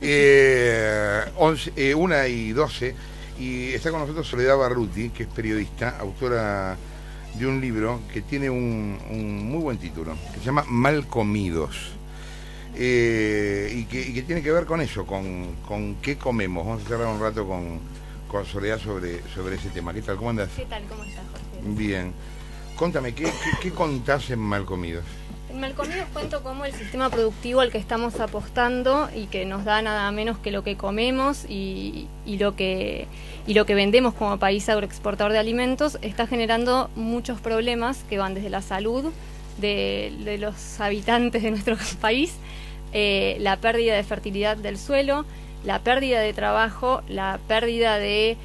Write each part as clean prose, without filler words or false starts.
1:12, y está con nosotros Soledad Barruti, que es periodista, autora de un libro que tiene un muy buen título, que se llama Mal Comidos, y que tiene que ver con eso, con qué comemos. Vamos a charlar un rato con Soledad sobre ese tema. ¿Qué tal? ¿Cómo andás? ¿Qué tal? ¿Cómo estás, Jorge? Bien. Contame, ¿qué contás en Mal Comidos? En Mal Comidos cuento cómo el sistema productivo al que estamos apostando y que nos da nada menos que lo que comemos y lo que vendemos como país agroexportador de alimentos está generando muchos problemas que van desde la salud de los habitantes de nuestro país, la pérdida de fertilidad del suelo, la pérdida de trabajo, la pérdida de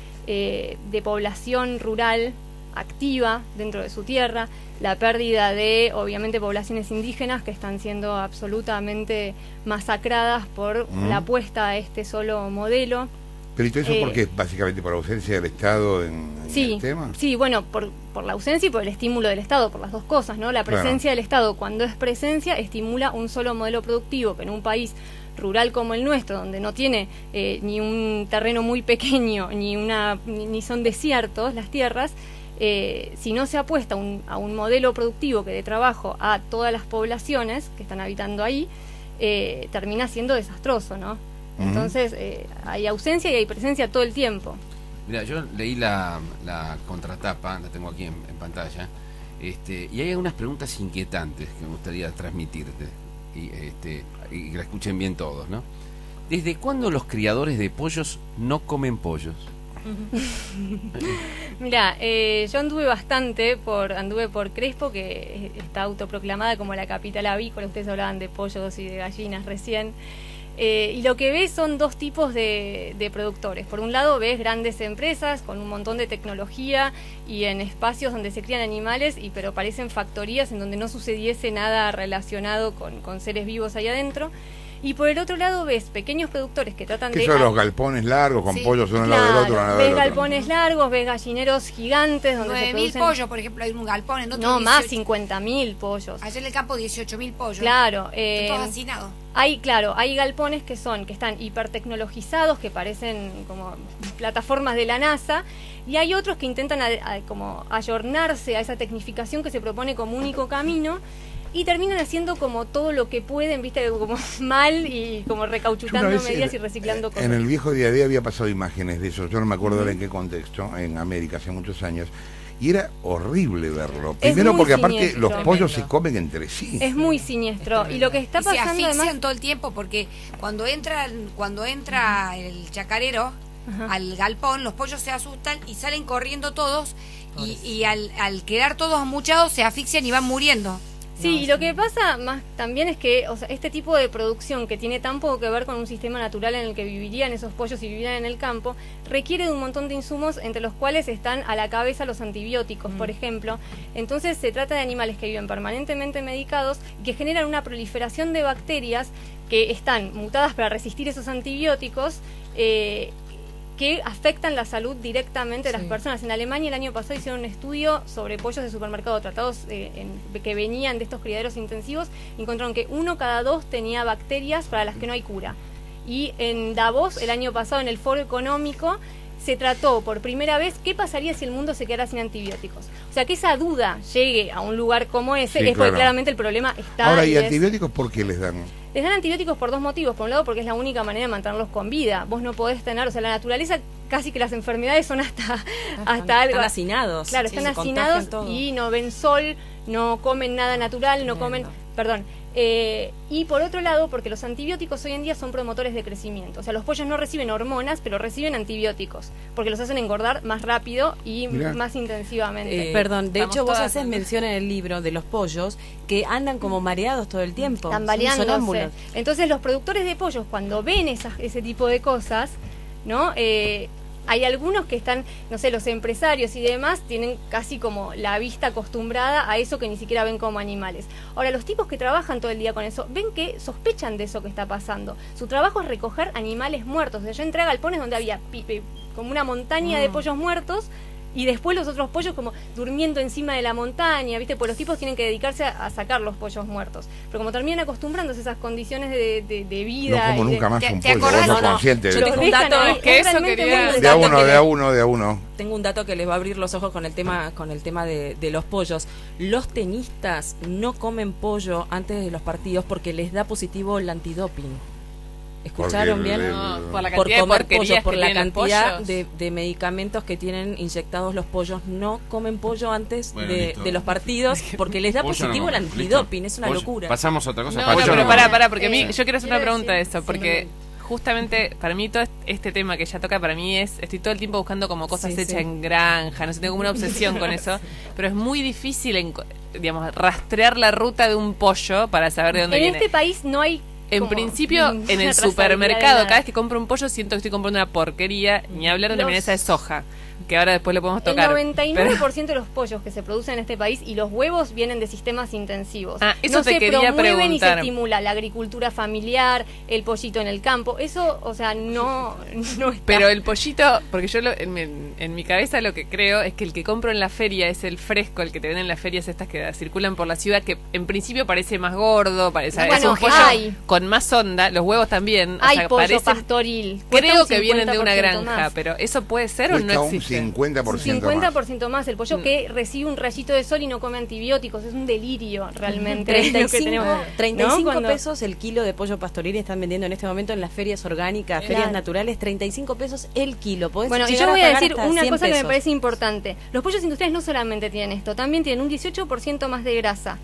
población rural activa dentro de su tierra, la pérdida de, obviamente, poblaciones indígenas que están siendo absolutamente masacradas por la apuesta a este solo modelo. Pero ¿y todo eso porque es básicamente por ausencia del Estado en el tema? Sí, bueno, por la ausencia y por el estímulo del Estado, por las dos cosas, ¿no? La presencia del Estado, cuando es presencia, estimula un solo modelo productivo, que en un país rural como el nuestro, donde no tiene ni un terreno muy pequeño, ni son desiertos las tierras, si no se apuesta a un modelo productivo que dé trabajo a todas las poblaciones que están habitando ahí, termina siendo desastroso, ¿no? Entonces hay ausencia y hay presencia todo el tiempo. Mira, yo leí la contratapa, la tengo aquí en pantalla, y hay algunas preguntas inquietantes que me gustaría transmitirte y que la escuchen bien todos, ¿no? ¿Desde cuándo los criadores de pollos no comen pollos? Mira, yo anduve por Crespo, que está autoproclamada como la capital avícola. Ustedes hablaban de pollos y de gallinas recién. Y lo que ves son dos tipos de productores. Por un lado ves grandes empresas con un montón de tecnología y en espacios donde se crían animales, pero parecen factorías en donde no sucediese nada relacionado con seres vivos ahí adentro. Y por el otro lado ves pequeños productores que tratan de... Eso de los galpones largos con pollos uno al lado del otro, uno al lado del ves otro. Galpones largos, ves gallineros gigantes donde 9.000 pollos, por ejemplo, hay un galpón en otro. No, más 50.000 pollos. Ayer en el campo 18.000 pollos. Claro. Todos hacinados. Hay galpones que están hipertecnologizados, que parecen como plataformas de la NASA, y hay otros que intentan como ayornarse a esa tecnificación que se propone como único camino, y terminan haciendo como todo lo que pueden, viste, como mal y como recauchutando medidas y reciclando cosas. En el viejo día a día había pasado imágenes de eso, yo no me acuerdo ahora en qué contexto, en América hace muchos años, y era horrible verlo. Primero porque aparte los pollos se comen entre sí. Es muy siniestro. Y lo que está pasando se asfixian además... todo el tiempo porque cuando entra el chacarero al galpón, los pollos se asustan y salen corriendo todos y al quedar todos amuchados se asfixian y van muriendo. Sí, y lo que pasa más también es que este tipo de producción que tiene tan poco que ver con un sistema natural en el que vivirían esos pollos y vivirían en el campo, requiere de un montón de insumos, entre los cuales están a la cabeza los antibióticos, por ejemplo. Entonces se trata de animales que viven permanentemente medicados y que generan una proliferación de bacterias que están mutadas para resistir esos antibióticos, que afectan la salud directamente de las personas. En Alemania el año pasado hicieron un estudio sobre pollos de supermercado tratados que venían de estos criaderos intensivos, y encontraron que 1 cada 2 tenía bacterias para las que no hay cura. Y en Davos el año pasado, en el Foro Económico, se trató por primera vez qué pasaría si el mundo se quedara sin antibióticos. O sea, que esa duda llegue a un lugar como ese porque claramente el problema está... Ahora, ¿y antibióticos por qué les dan? Les dan antibióticos por dos motivos. Por un lado, porque es la única manera de mantenerlos con vida. Vos no podés tener, la naturaleza, casi que las enfermedades son hasta algo. Están hacinados. Claro, están hacinados y no ven sol, no comen nada natural, no comen... Perdón. Y por otro lado, porque los antibióticos hoy en día son promotores de crecimiento. O sea, los pollos no reciben hormonas, pero reciben antibióticos, porque los hacen engordar más rápido y más intensivamente. Perdón, de hecho vos haces mención en el libro de los pollos que andan como mareados todo el tiempo. Están baleándose. Entonces los productores de pollos, cuando ven ese tipo de cosas, ¿no? Hay algunos que están, no sé, los empresarios y demás tienen casi como la vista acostumbrada a eso que ni siquiera ven como animales. Ahora, los tipos que trabajan todo el día con eso, ven que sospechan de eso que está pasando. Su trabajo es recoger animales muertos. O sea, yo entré a galpones donde había como una montaña de pollos muertos y después los otros pollos como durmiendo encima de la montaña, ¿viste? Pues los tipos tienen que dedicarse a sacar los pollos muertos. Pero como terminan acostumbrándose a esas condiciones de vida... No como nunca más un ¿te pollo, acordás? vos sos No, consciente yo de tengo eso. un dato, Dejan ahí, es que eso realmente quería- muy- De a uno. Tengo un dato que les va a abrir los ojos con el tema de los pollos. Los tenistas no comen pollo antes de los partidos porque les da positivo el antidoping. ¿Escucharon Porque bien? No, por la Por cantidad de comer porquerías pollo, por que la tienen los cantidad pollos. de medicamentos que tienen inyectados los pollos, no comen pollo antes Bueno, de listo. los partidos porque les da Pollo positivo no, el listo. antidoping, es una Pollo. locura. Pasamos a otra cosa. No, Pollo pero no. pará, porque a mí, yo quiero hacer una quiero pregunta de decir- eso, porque justamente para mí todo este tema que ella toca, para mí estoy todo el tiempo buscando como cosas Sí, hechas sí. en granja, no sé, tengo como una obsesión con eso, pero es muy difícil, digamos, rastrear la ruta de un pollo para saber de dónde En viene. este país no hay... En como principio, en ninguna el trazabilidad supermercado, de nada. cada vez que compro un pollo siento que estoy comprando una porquería, ni hablar de una Los- milanesa de soja, que ahora después lo podemos El tocar. 99% de los pollos que se producen en este país y los huevos vienen de sistemas intensivos. Ah, eso no te se quería promueve ni se preguntar. estimula la agricultura familiar, el pollito en el campo. Eso, o sea, no está. Pero el pollito, porque yo en mi cabeza lo que creo es que el que compro en la feria es el fresco, el que te venden en las ferias estas que circulan por la ciudad, que en principio parece más gordo, parece es Bueno, un pollo hay. con más onda, los huevos también. o Hay sea, pollo parecen- pastoril. Cuesta creo un que vienen de una 50% granja, más. pero ¿eso puede ser o no Cuesta un existe? 50% más. 50% más. El pollo que recibe un rayito de sol y no come antibióticos. Es un delirio realmente. lo que 35, tenemos, 35 ¿no? Cuando- pesos el kilo de pollo pastoril están vendiendo en este momento en las ferias orgánicas, Claro. ferias naturales, 35 pesos el kilo. Podés Bueno, y llegar yo voy a pagar decir hasta una 100 cosa que me pesos. parece importante. Los pollos industriales no solamente tienen esto, también tienen un 18% más de grasa,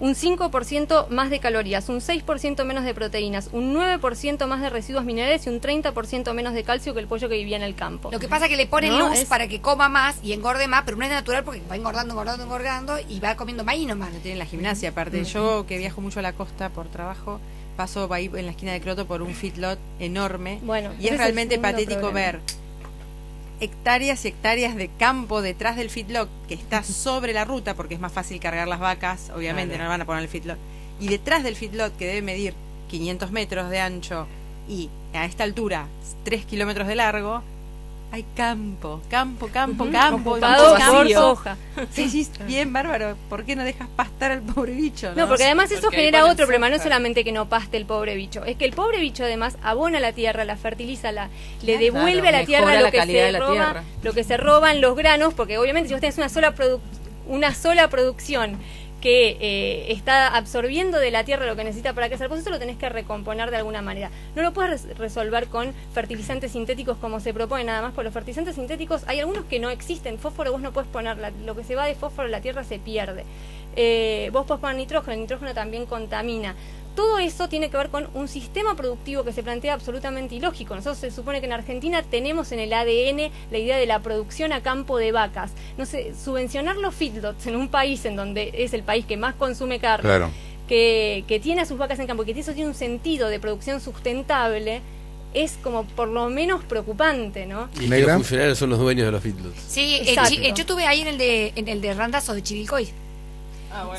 un 5% más de calorías, un 6% menos de proteínas, un 9% más de residuos minerales y un 30% menos de calcio que el pollo que vivía en el campo. Lo que pasa es que le ponen No, luz es- para que coma más y engorde más, pero no es natural porque va engordando y va comiendo maíz nomás. No tienen la gimnasia, aparte. Yo que viajo mucho a la costa por trabajo, paso ahí en la esquina de Croto por un feedlot enorme. Bueno, Y ese es el realmente segundo patético problema. ver hectáreas y hectáreas de campo detrás del feedlot que está sobre la ruta, porque es más fácil cargar las vacas, obviamente, Claro. no le van a poner el feedlot. Y detrás del feedlot, que debe medir 500 metros de ancho y a esta altura 3 kilómetros de largo, hay campo. Ocupado y por vacío. soja. Sí, sí, bien bárbaro. ¿Por qué no dejas pastar al pobre bicho? No, porque además eso Porque ahí genera ponen otro problema, no es soja. solamente que no paste el pobre bicho, es que el pobre bicho además abona la tierra, la fertiliza, le Claro, devuelve a la tierra mejora lo la que calidad se de la roba, tierra. lo que se roban los granos, porque obviamente si vos tenés una sola producción que está absorbiendo de la tierra lo que necesita para crecer, pues eso lo tenés que recomponer de alguna manera. No lo puedes resolver con fertilizantes sintéticos como se propone nada más, porque los fertilizantes sintéticos hay algunos que no existen. Fósforo vos no puedes poner, lo que se va de fósforo la tierra se pierde. Vos podés poner nitrógeno, el nitrógeno también contamina. Todo eso tiene que ver con un sistema productivo que se plantea absolutamente ilógico. Nosotros se supone que en Argentina tenemos en el ADN la idea de la producción a campo de vacas. No sé, subvencionar los feedlots en un país en donde es el país que más consume carne, Claro. que tiene a sus vacas en campo, que eso tiene un sentido de producción sustentable, es como por lo menos preocupante, ¿no? Y es que ¿Negra? los funcionarios son los dueños de los feedlots. Sí, Exacto. yo estuve ahí en el de Randazzo de Chivilcoy.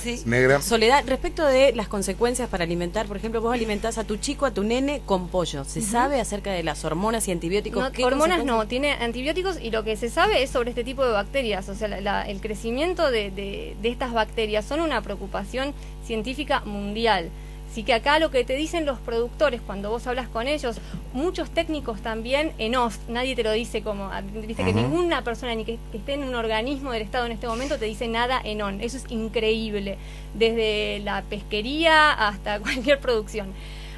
Sí. Negra. Soledad, respecto de las consecuencias para alimentar, por ejemplo, vos alimentás a tu chico, a tu nene con pollo. ¿Se sabe acerca de las hormonas y antibióticos? No, ¿Qué hormonas no, consecuencias? tiene antibióticos y lo que se sabe es sobre este tipo de bacterias. O sea, el crecimiento de estas bacterias son una preocupación científica mundial. Así que acá lo que te dicen los productores cuando vos hablas con ellos, muchos técnicos también en off, nadie te lo dice como, viste que Ujú. ninguna persona ni que esté en un organismo del Estado en este momento te dice nada en on. Eso es increíble, desde la pesquería hasta cualquier producción.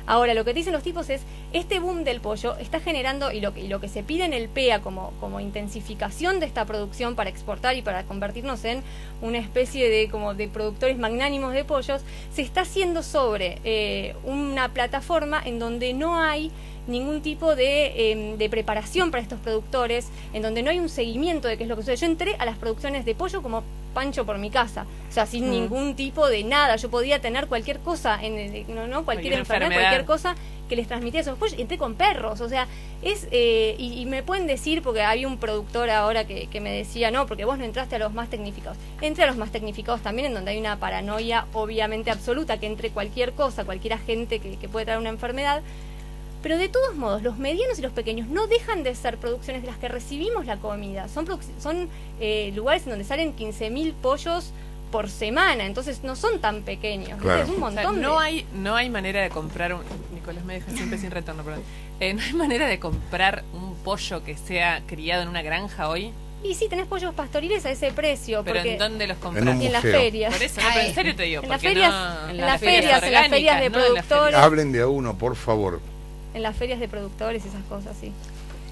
Ahora, lo que te dicen los tipos es, este boom del pollo está generando, y lo que se pide en el PEA como intensificación de esta producción para exportar y para convertirnos en una especie de productores magnánimos de pollos, se está haciendo sobre una plataforma en donde no hay ningún tipo de preparación para estos productores, en donde no hay un seguimiento de qué es lo que sucede. Yo entré a las producciones de pollo como Pancho por mi casa, o sea, sin ningún tipo de nada. Yo podía tener cualquier cosa, cualquier enfermedad, cualquier cosa que les transmitía a esos pollos. Entré con perros, o sea, y me pueden decir, porque había un productor ahora que me decía, no, porque vos no entraste a los más tecnificados. Entré a los más tecnificados también, en donde hay una paranoia obviamente absoluta, que entre cualquier cosa, cualquier agente que puede traer una enfermedad. Pero de todos modos, los medianos y los pequeños no dejan de ser producciones de las que recibimos la comida. Son lugares en donde salen 15.000 pollos por semana, entonces no son tan pequeños. Claro. Es un montón. No hay manera de comprar Nicolás me deja siempre sin retorno, perdón. No hay manera de comprar un pollo que sea criado en una granja hoy. Y sí, tenés pollos pastoriles a ese precio. Pero porque ¿en dónde los compras? En un en las museo. ferias. Por eso, no, pero en serio te digo. En las porque ferias, no, en las ferias de orgánicas, ¿no? productores. Hablen de a uno, por favor. En las ferias de productores y esas cosas, sí.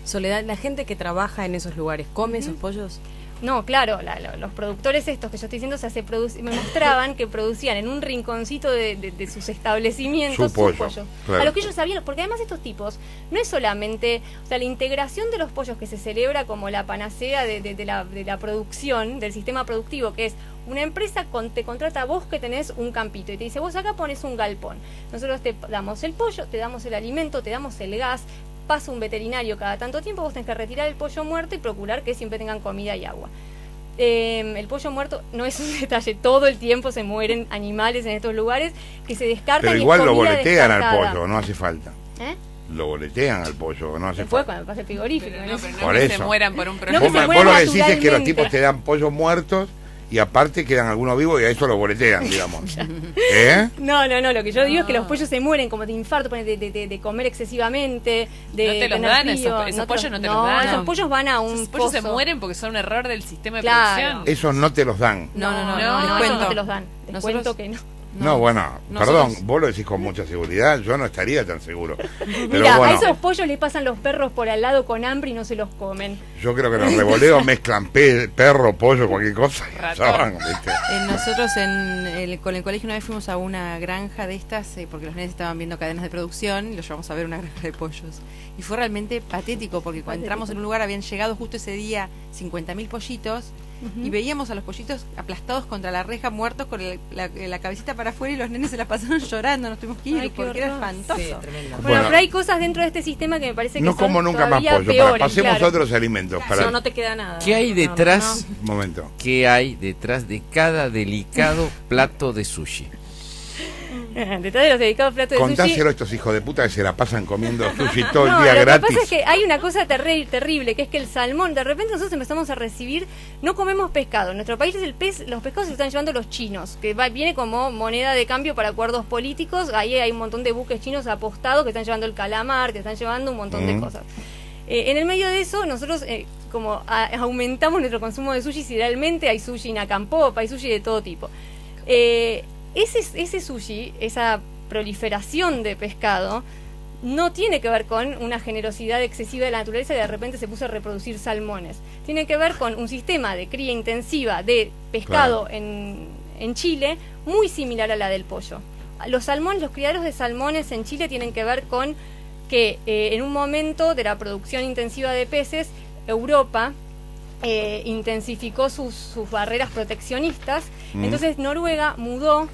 Soledad, la gente que trabaja en esos lugares, ¿come esos pollos? No, claro, los productores estos que yo estoy diciendo me mostraban que producían en un rinconcito de sus establecimientos Su pollo, claro. A lo que ellos sabían, porque además estos tipos no es solamente, o sea, la integración de los pollos que se celebra como la panacea de la producción, del sistema productivo, que es una empresa te contrata a vos que tenés un campito y te dice, vos acá pones un galpón, nosotros te damos el pollo, te damos el alimento, te damos el gas, pasa un veterinario cada tanto tiempo, vos tenés que retirar el pollo muerto y procurar que siempre tengan comida y agua. El pollo muerto no es un detalle, todo el tiempo se mueren animales en estos lugares que se descartan. Pero y igual es lo comida boletean al descartada. pollo, no hace falta. ¿Eh? Lo boletean al pollo, no hace Después falta. cuando pasa el frigorífico. Pero ¿no? no, pero no Por que eso. se mueran por un No, que problema. se Vos mueran lo que decís es que los naturalmente. tipos te dan pollos muertos y aparte quedan algunos vivos y a eso lo boletean, digamos. No, lo que yo digo es que los pollos se mueren como de infarto, de comer excesivamente, de No te los tener dan, frío. esos pollos no te los dan. Esos pollos van a un Esos pollos se pozo. mueren porque son un error del sistema de Claro. producción. Esos no te los dan. No, No, les esos cuento. no te los dan. Les Nosotros- cuento que no. No, bueno, nosotros- perdón, vos lo decís con mucha seguridad, yo no estaría tan seguro. Pero Mira, bueno, a esos pollos les pasan los perros por al lado con hambre y no se los comen. yo creo que los revoleos mezclan perro, pollo, cualquier cosa. Ratón. Ya van, ¿viste? Nosotros con el colegio una vez fuimos a una granja de estas, porque los nenes estaban viendo cadenas de producción y los llevamos a ver una granja de pollos. Y fue realmente patético porque cuando entramos en un lugar habían llegado justo ese día 50.000 pollitos y veíamos a los pollitos aplastados contra la reja, muertos con la cabecita para afuera y los nenes se la pasaron llorando, nos tuvimos que ir Ay, qué porque era horror. espantoso. Sí, tremendo. Bueno, pero hay cosas dentro de este sistema que me parece que No son como nunca más todavía pollo. peores, Pasemos claro. a otros alimentos. Para... No, no te queda nada. ¿Qué hay detrás? Un momento. ¿Qué hay detrás de cada delicado plato de sushi? Detrás de los dedicados platos de sushi. Contáselo a estos hijos de puta que se la pasan comiendo sushi todo el No, día lo gratis. que pasa es que hay una cosa terrible, que es que el salmón, de repente nosotros empezamos a recibir, no comemos pescado. En nuestro país los pescados se están llevando los chinos, que viene como moneda de cambio para acuerdos políticos. Ahí hay un montón de buques chinos apostados que están llevando el calamar, que están llevando un montón de cosas. En el medio de eso, nosotros aumentamos nuestro consumo de sushi. Si realmente hay sushi Nakampopa, hay sushi de todo tipo. Ese sushi, esa proliferación de pescado, no tiene que ver con una generosidad excesiva de la naturaleza que de repente se puso a reproducir salmones. Tiene que ver con un sistema de cría intensiva de pescado en Chile muy similar a la del pollo. Los criaderos de salmones en Chile tienen que ver con que en un momento de la producción intensiva de peces, Europa intensificó sus barreras proteccionistas. Entonces Noruega mudó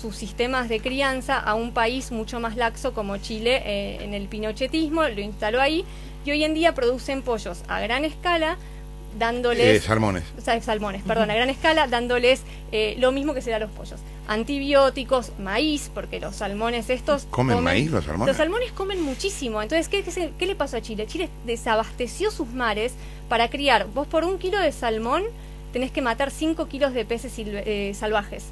sus sistemas de crianza a un país mucho más laxo como Chile, en el pinochetismo, lo instaló ahí y hoy en día producen pollos a gran escala dándoles Salmones. salmones, perdón, a gran escala, dándoles lo mismo que se da a los pollos. Antibióticos, maíz, porque los salmones estos... ¿Comen maíz los salmones? Los salmones comen muchísimo. Entonces, ¿qué le pasó a Chile? Chile desabasteció sus mares para criar. Vos por 1 kilo de salmón tenés que matar 5 kilos de peces salvajes,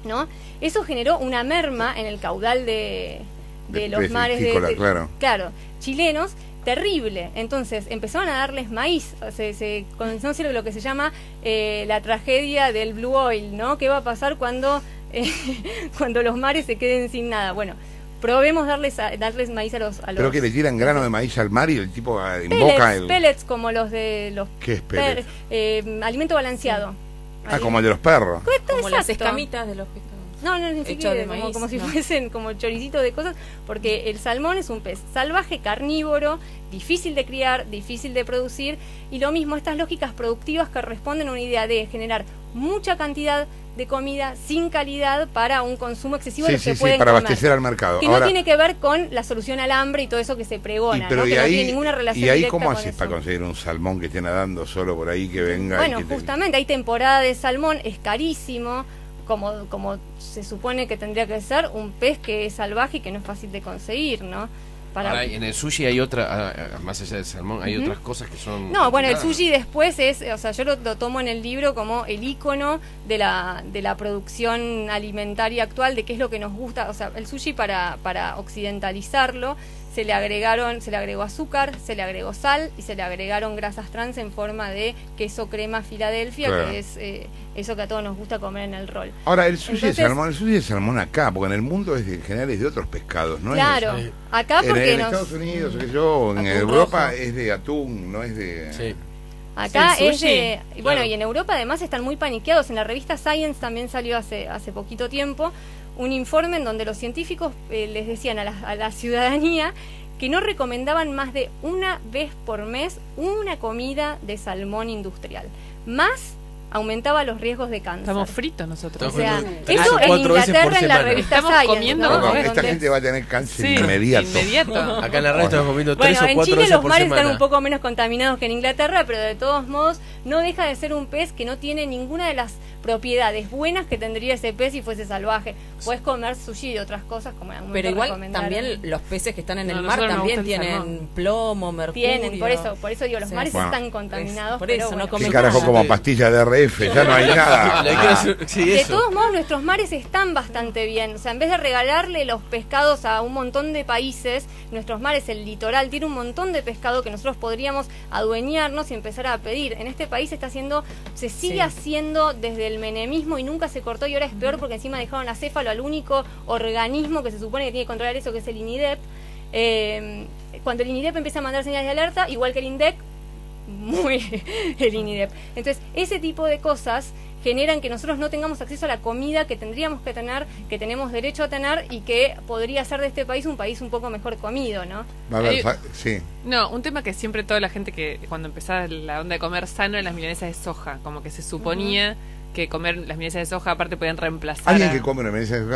¿no? Eso generó una merma en el caudal de los mares claro, chilenos, terrible. Entonces empezaron a darles maíz. Se comenzó a hacer lo que se llama la tragedia del Blue Oil, ¿no? ¿Qué va a pasar cuando los mares se queden sin nada? Bueno, probemos darles maíz a los... Pero que le tiran grano de maíz al mar y el tipo invoca pellets como los de los... ¿Qué es pellet? Alimento balanceado. Como el de los perros. Como las Exacto. escamitas de los pescados. No, ni Hechos siquiera, de maíz, como si no. fuesen como choricitos de cosas, porque el salmón es un pez salvaje, carnívoro, difícil de criar, difícil de producir, y lo mismo, estas lógicas productivas que responden a una idea de generar mucha cantidad de comida sin calidad para un consumo excesivo de los que pueden para comer. abastecer al mercado. Que Ahora, no tiene que ver con la solución al hambre y todo eso que se pregona, ¿no? Que no tiene ninguna relación ¿y ahí directa cómo con haces eso. para conseguir un salmón que esté nadando solo por ahí, que venga? Bueno, y que justamente hay temporada de salmón, es carísimo, como se supone que tendría que ser un pez que es salvaje y que no es fácil de conseguir, ¿no? Ahora, en el sushi hay otra, más allá del salmón, hay otras cosas que son... No, bueno, el complicadas. sushi después es, o sea, yo lo tomo en el libro como el icono de la producción alimentaria actual, de qué es lo que nos gusta. O sea, el sushi para occidentalizarlo se le agregó azúcar, se le agregó sal y se le agregaron grasas trans en forma de queso crema Filadelfia, Claro. que es eso que a todos nos gusta comer en el rol. Ahora, el sushi Entonces- el sushi de salmón acá, porque en el mundo es en general es de otros pescados, ¿no? Claro, Sí. acá En nos... Estados Unidos, o qué sé yo, en Atún Europa rojo. es de atún, no es de... Sí. Acá ¿El es sushi? de... y bueno, Claro. y en Europa además están muy paniqueados. En la revista Science también salió hace poquito tiempo un informe en donde los científicos les decían a la ciudadanía que no recomendaban más de una vez por mes una comida de salmón industrial. Más aumentaba los riesgos de cáncer. Estamos fritos nosotros. O sea, comiendo 3 eso o en 4 veces por Inglaterra en la semana. revista Estamos Science, comiendo ¿no? como Esta Donde- gente va a tener cáncer Sí, inmediato. Acá en la radio estamos comiendo 3 Bueno, o en 4 Chile veces los por mares semana. están un poco menos contaminados que en Inglaterra, pero de todos modos no deja de ser un pez que no tiene ninguna de las propiedades buenas que tendría ese pez si fuese salvaje. Puedes comer sushi y otras cosas como en algún Pero momento igual recomendaron. también los peces que están en No, el mar nosotros nos también gusta el tienen salmón. plomo, mercurio. Tienen, por eso digo, los Sí. mares Bueno. están contaminados. Por eso, pero no bueno. comen ¿Qué carajo nada. como pastillas de RF? Ya no hay nada. Le quiero hacer- sí, De eso. todos modos, nuestros mares están bastante bien. O sea, en vez de regalarle los pescados a un montón de países, nuestros mares, el litoral, tiene un montón de pescado que nosotros podríamos adueñarnos y empezar a pedir. En este país se sigue Sí. haciendo desde el menemismo y nunca se cortó, y ahora es peor porque encima dejaron acéfalo al único organismo que se supone que tiene que controlar eso, que es el INIDEP. Cuando el INIDEP empieza a mandar señales de alerta, igual que el INDEC, muy el INIDEP. Entonces, ese tipo de cosas generan que nosotros no tengamos acceso a la comida que tendríamos que tener, que tenemos derecho a tener y que podría ser de este país un país un poco mejor comido, ¿no? Va a haber Hay- sí. No, un tema que siempre toda la gente que cuando empezaba la onda de comer sano en las milanesas de soja, como que se suponía que comer las milanesas de soja aparte podían reemplazar Alguien a- que come una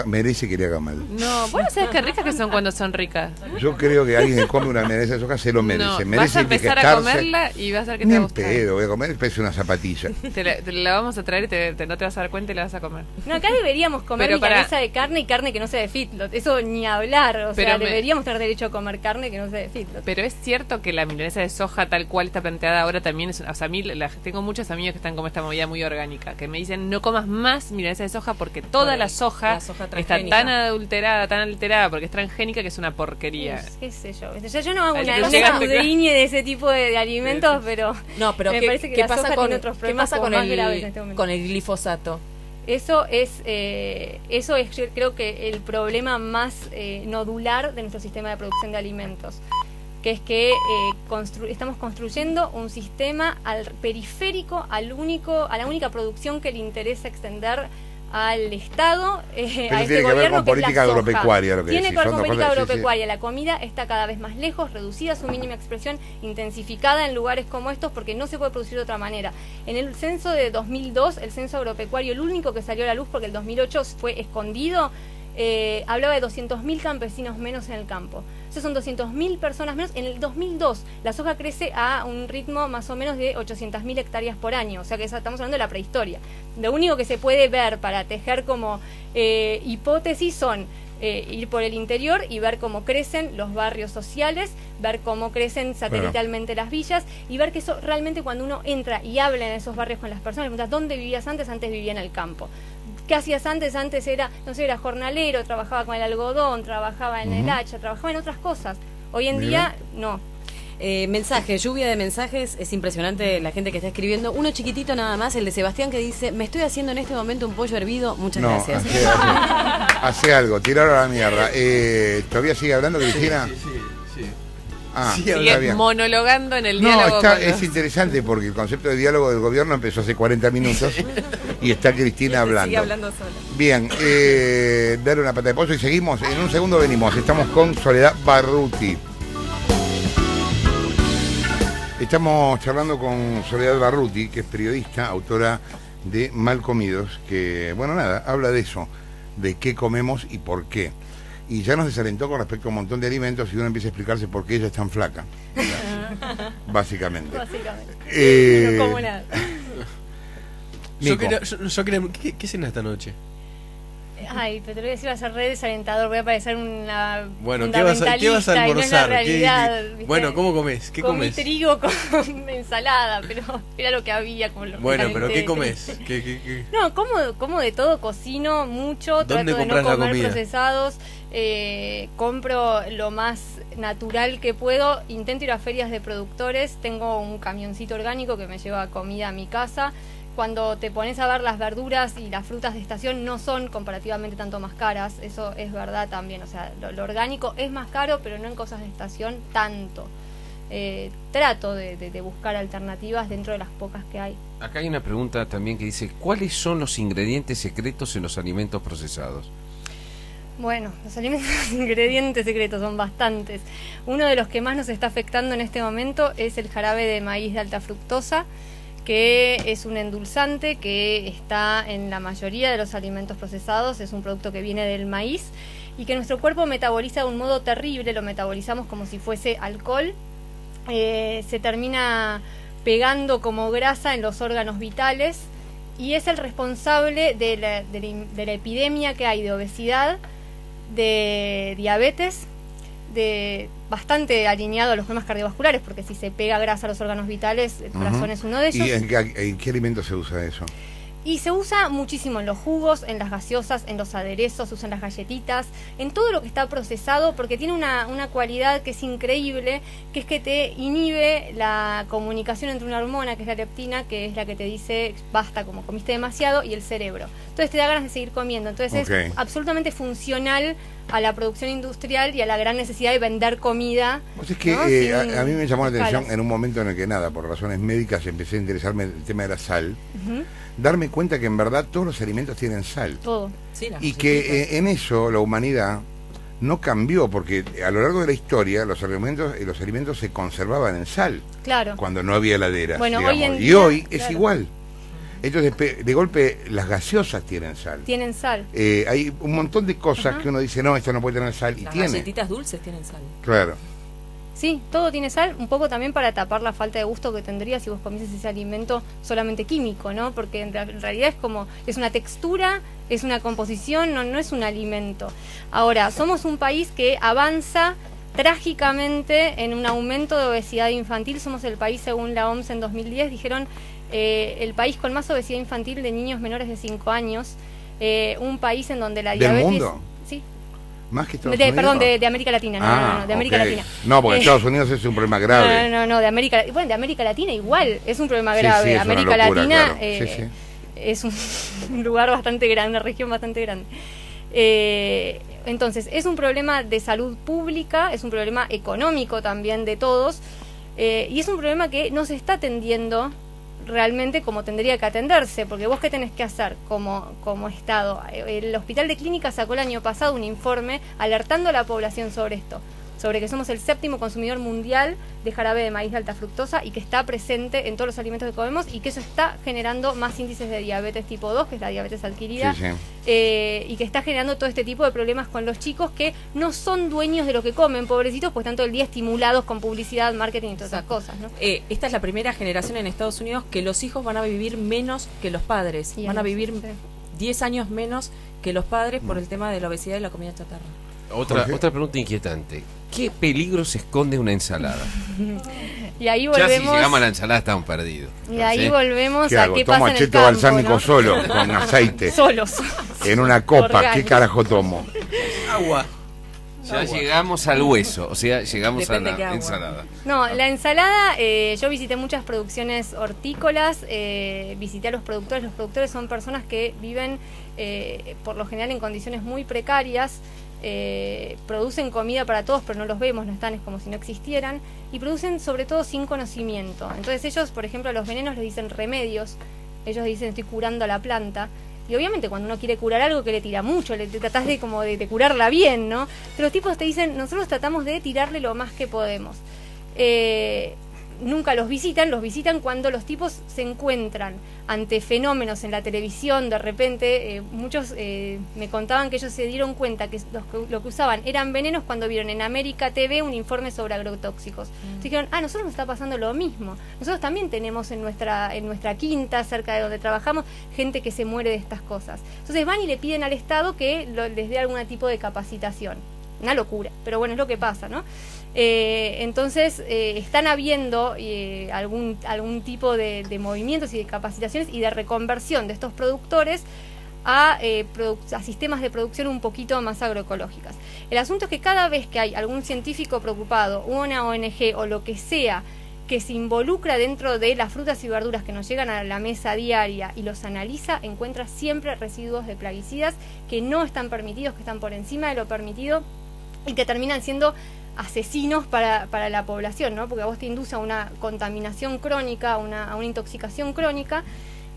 merece que le haga mal. No, vos no sabés qué ricas que son cuando son ricas. Yo creo que alguien que come una milanesa de soja se lo merece. No, vas merece a empezar a etiquetarse. comerla y vas a ver que te Ni va a en gustar. pedo, voy a comer, parece una zapatilla. Te la vamos a traer y no te vas a dar cuenta y la vas a comer. No, acá deberíamos comer Pero para- milanesa de carne y carne que no sea de feedlot. Eso ni hablar. O Pero sea, me- deberíamos tener derecho a comer carne que no sea de feedlot. Pero es cierto que la milanesa de soja tal cual está planteada ahora también es, o sea, a mí tengo muchos amigos que están como esta movida muy orgánica, que me dicen no comas más milanesa de soja porque toda Por la soja la soja está transgénica. tan adulterada, tan alterada porque es transgénica que es una porquería. Qué sé yo. Yo no hago Ay, una que llegaste, escudriñe de ese tipo de alimentos, pero No, pero me ¿qué, parece que qué la pasa soja con, tiene otros ¿qué problemas pasa como con más graves en este momento. con el glifosato? Eso es yo creo que el problema más nodular de nuestro sistema de producción de alimentos, que es que estamos construyendo un sistema periférico a la única producción que le interesa extender al Estado, a tiene este que ver gobierno, con que es la política soja. agropecuaria, lo que Tiene decís, que ver son con dos política cosas, sí, sí. agropecuaria. La comida está cada vez más lejos, reducida a su mínima expresión, intensificada en lugares como estos porque no se puede producir de otra manera. En el censo de 2002, el censo agropecuario, el único que salió a la luz porque el 2008 fue escondido, hablaba de 200.000 campesinos menos en el campo. Esos son 200.000 personas menos. En el 2002 la soja crece a un ritmo más o menos de 800.000 hectáreas por año, o sea que estamos hablando de la prehistoria. Lo único que se puede ver para tejer como hipótesis son ir por el interior y ver cómo crecen los barrios sociales, ver cómo crecen satelitalmente las villas y ver que eso realmente cuando uno entra y habla en esos barrios con las personas, le preguntas, ¿dónde vivías antes? Antes vivía en el campo. ¿Qué hacías antes? Antes era, no sé, era jornalero, trabajaba con el algodón, trabajaba en el hacha, trabajaba en otras cosas. Hoy en día, no. Mensajes, lluvia de mensajes, es impresionante la gente que está escribiendo. Uno chiquitito nada más, el de Sebastián, que dice: me estoy haciendo en este momento un pollo hervido, muchas No, gracias. hace algo, tiraron a la mierda. ¿Todavía sigue hablando, Cristina? Sí. Ah, Sí, está Sigue bien. monologando en el No, diálogo. con es los- interesante porque el concepto de diálogo del gobierno empezó hace 40 minutos y está Cristina hablando. Sigue hablando sola. Bien, darle una pata de pollo y seguimos. En un segundo venimos. Estamos con Soledad Barruti. Estamos charlando con Soledad Barruti, que es periodista, autora de Mal Comidos, que, bueno, nada, habla de eso, de qué comemos y por qué. Y ya nos desalentó con respecto a un montón de alimentos y uno empieza a explicarse por qué ella es tan flaca. Básicamente. Básicamente. No como nada. Nico. Yo quería, ¿qué cena esta noche? Ay, pero te lo voy a decir, va a ser re desalentador, voy a parecer una Bueno, ¿qué vas a fundamentalista y no es la almorzar? realidad, ¿viste? Bueno, ¿cómo comes? ¿Qué Comí comes? trigo con ensalada, pero era lo que había. Como Bueno, pero lógicamente, ¿qué comes? ¿Qué? No, como de todo, cocino mucho, ¿Dónde trato de no compras la comer comida? procesados, compro lo más natural que puedo, intento ir a ferias de productores, tengo un camioncito orgánico que me lleva comida a mi casa. Cuando te pones a ver, las verduras y las frutas de estación no son comparativamente tanto más caras, eso es verdad también, o sea, lo orgánico es más caro, pero no en cosas de estación tanto. Trato de buscar alternativas dentro de las pocas que hay. Acá hay una pregunta también que dice, ¿cuáles son los ingredientes secretos en los alimentos procesados? Bueno, los ingredientes secretos son bastantes. Uno de los que más nos está afectando en este momento es el jarabe de maíz de alta fructosa, que es un endulzante que está en la mayoría de los alimentos procesados, es un producto que viene del maíz y que nuestro cuerpo metaboliza de un modo terrible, lo metabolizamos como si fuese alcohol, se termina pegando como grasa en los órganos vitales y es el responsable de la epidemia que hay de obesidad, de diabetes, bastante alineado a los problemas cardiovasculares, porque si se pega grasa a los órganos vitales, el corazón es uno de ellos. ¿Y en qué alimento se usa eso? Y se usa muchísimo en los jugos, en las gaseosas, en los aderezos, se usan las galletitas, en todo lo que está procesado, porque tiene una cualidad que es increíble, que es que te inhibe la comunicación entre una hormona, que es la leptina, que es la que te dice basta, como comiste demasiado, y el cerebro. Entonces te da ganas de seguir comiendo. Entonces es absolutamente funcional a la producción industrial y a la gran necesidad de vender comida. Pues es que ¿no? a mí me llamó la atención escalas. en un momento en el que por razones médicas empecé a interesarme en el tema de la sal, darme cuenta que en verdad todos los alimentos tienen sal. Todo. Sí, las Y que en eso la humanidad no cambió, porque a lo largo de la historia los alimentos se conservaban en sal, Claro. cuando no había heladeras, Bueno, digamos. hoy en Y día, hoy es claro. igual. Entonces, de golpe, las gaseosas tienen sal. Tienen sal. Hay un montón de cosas que uno dice, no, esto no puede tener sal, y Las tiene. galletitas dulces tienen sal. Claro. Sí, todo tiene sal, un poco también para tapar la falta de gusto que tendría si vos comieses ese alimento solamente químico, ¿no? Porque en realidad es una textura, es una composición, no es un alimento. Ahora, somos un país que avanza trágicamente en un aumento de obesidad infantil. Somos el país, según la OMS en 2010, dijeron el país con más obesidad infantil de niños menores de 5 años, un país en donde la ¿Del diabetes... mundo? Sí. Más que Estados Unidos. Perdón, de América Latina, no, de América ok. Latina. No, porque Estados Unidos es un problema grave. No, de América Latina igual, es un problema Sí, grave. sí, es una América locura, Latina claro. Sí, sí. es un lugar bastante grande, una región bastante grande. Entonces, es un problema de salud pública, es un problema económico también de todos, y es un problema que no se está atendiendo realmente como tendría que atenderse, porque vos qué tenés que hacer como Estado. El Hospital de Clínicas sacó el año pasado un informe alertando a la población sobre esto, sobre que somos el 7º consumidor mundial de jarabe de maíz de alta fructosa y que está presente en todos los alimentos que comemos y que eso está generando más índices de diabetes tipo 2, que es la diabetes adquirida, Sí, sí. y que está generando todo este tipo de problemas con los chicos que no son dueños de lo que comen, pobrecitos, pues están todo el día estimulados con publicidad, marketing y todas esas cosas, ¿no? Esta es la primera generación en Estados Unidos que los hijos van a vivir menos que los padres. Y Van a ahí, vivir sí. 10 años menos que los padres por el tema de la obesidad y la comida chatarra. Otra Jorge. pregunta inquietante. ¿Qué peligro se esconde en una ensalada? Y ahí Ya si volvemos, llegamos a la ensalada estamos perdidos. y ahí ¿Sí? volvemos ¿Qué a hago? qué Tomo pasa en el acheto campo, balsámico ¿no? solo, con aceite, Solos. en una copa. ¿Qué Orgánico. carajo tomo? Agua. Ya llegamos al hueso, o sea, llegamos Depende a qué la agua. ensalada. No, la ensalada, yo visité muchas producciones hortícolas, visité a los productores. Los productores son personas que viven por lo general en condiciones muy precarias, producen comida para todos, pero no los vemos, no están, es como si no existieran, y producen sobre todo sin conocimiento. Entonces ellos, por ejemplo, a los venenos les dicen remedios, ellos dicen estoy curando a la planta. Y obviamente cuando uno quiere curar algo que le tira mucho, le tratás de como de curarla bien, ¿no? Pero los tipos te dicen, nosotros tratamos de tirarle lo más que podemos. nunca los visitan cuando los tipos se encuentran ante fenómenos en la televisión. De repente, muchos me contaban que ellos se dieron cuenta que lo que usaban eran venenos cuando vieron en América TV un informe sobre agrotóxicos. Entonces dijeron, nosotros nos está pasando lo mismo. Nosotros también tenemos en nuestra quinta, cerca de donde trabajamos, gente que se muere de estas cosas. Entonces van y le piden al Estado que les dé algún tipo de capacitación. Una locura, pero bueno, es lo que pasa, ¿no? Entonces están habiendo algún tipo de movimientos y de capacitaciones y de reconversión de estos productores a sistemas de producción un poquito más agroecológicas. El asunto es que cada vez que hay algún científico preocupado, una ONG o lo que sea, que se involucra dentro de las frutas y verduras que nos llegan a la mesa diaria y los analiza, encuentra siempre residuos de plaguicidas que no están permitidos, que están por encima de lo permitido y que terminan siendo asesinos para la población, ¿no? Porque a vos te induce a una contaminación crónica, a una intoxicación crónica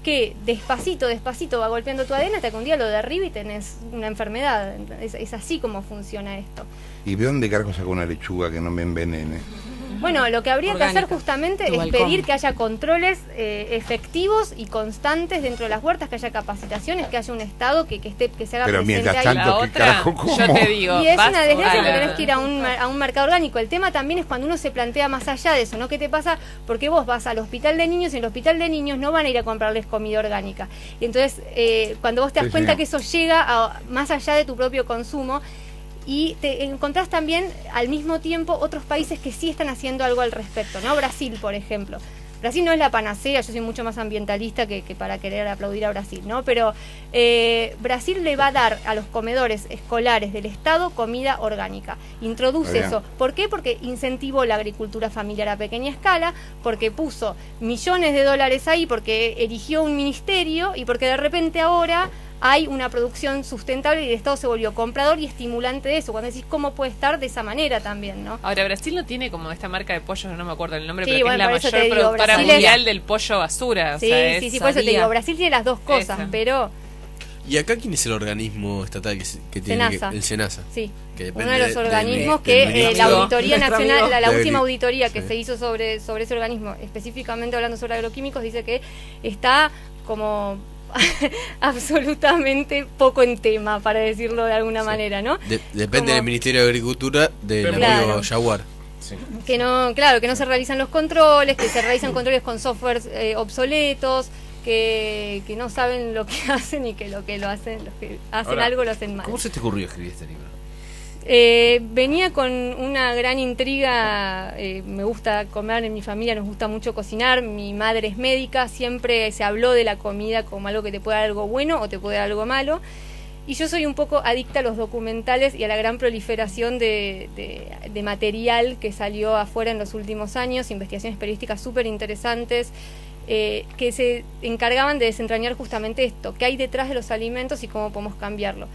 que despacito va golpeando tu ADN hasta que un día lo derriba y tenés una enfermedad. Es así como funciona esto. ¿Y de dónde carajo saco una lechuga que no me envenene? Bueno, lo que habría Orgánica. que hacer justamente Tu es balcón. pedir que haya controles efectivos y constantes dentro de las huertas, que haya capacitaciones, que haya un Estado que se haga Pero presente mientras ahí. tanto, La ¿qué otra, carajo como? yo te digo, Y es vas una desgracia a porque la- tenés que ir a un mercado orgánico. El tema también es cuando uno se plantea más allá de eso, ¿no? ¿Qué te pasa? Porque vos vas al hospital de niños y en el hospital de niños no van a ir a comprarles comida orgánica. Y entonces, cuando vos te das Sí, cuenta sí. que eso llega más allá de tu propio consumo, y te encontrás también al mismo tiempo otros países que sí están haciendo algo al respecto, ¿no? Brasil, por ejemplo. Brasil no es la panacea, yo soy mucho más ambientalista que para querer aplaudir a Brasil, ¿no? Pero Brasil le va a dar a los comedores escolares del Estado comida orgánica. Introduce Bien. eso. ¿Por qué? Porque incentivó la agricultura familiar a pequeña escala, porque puso millones de dólares ahí, porque erigió un ministerio y porque de repente ahora hay una producción sustentable y el Estado se volvió comprador y estimulante de eso. Cuando decís cómo puede estar de esa manera también, ¿no? Ahora, Brasil no tiene como esta marca de pollo, no me acuerdo el nombre, Sí, pero bueno, que es por la eso te mayor digo, productora Brasil es- mundial del pollo basura. O Sí, sea, sí, es- sí, por eso te sabía. digo, Brasil tiene las dos cosas, Esa. pero ¿Y acá quién es el organismo estatal que tiene Senasa. el SENASA? sí. Que depende Uno de los del- organismos del que ministro. la Auditoría Nuestro Nacional, amigo. la Del- última auditoría que sí. se hizo sobre ese organismo, específicamente hablando sobre agroquímicos, dice que está como absolutamente poco en tema, para decirlo de alguna Sí. manera, ¿no? Depende Como- del Ministerio de Agricultura del amigo Claro. Jaguar. Sí. Que no, claro, que no se realizan los controles, que se realizan controles con softwares obsoletos, que no saben lo que hacen y que los que hacen Ahora, algo lo hacen mal. ¿Cómo se te ocurrió escribir este libro? Venía con una gran intriga, me gusta comer, en mi familia nos gusta mucho cocinar, mi madre es médica, siempre se habló de la comida como algo que te puede dar algo bueno o te puede dar algo malo, y yo soy un poco adicta a los documentales y a la gran proliferación de material que salió afuera en los últimos años, investigaciones periodísticas súper interesantes, que se encargaban de desentrañar justamente esto, qué hay detrás de los alimentos y cómo podemos cambiarlo.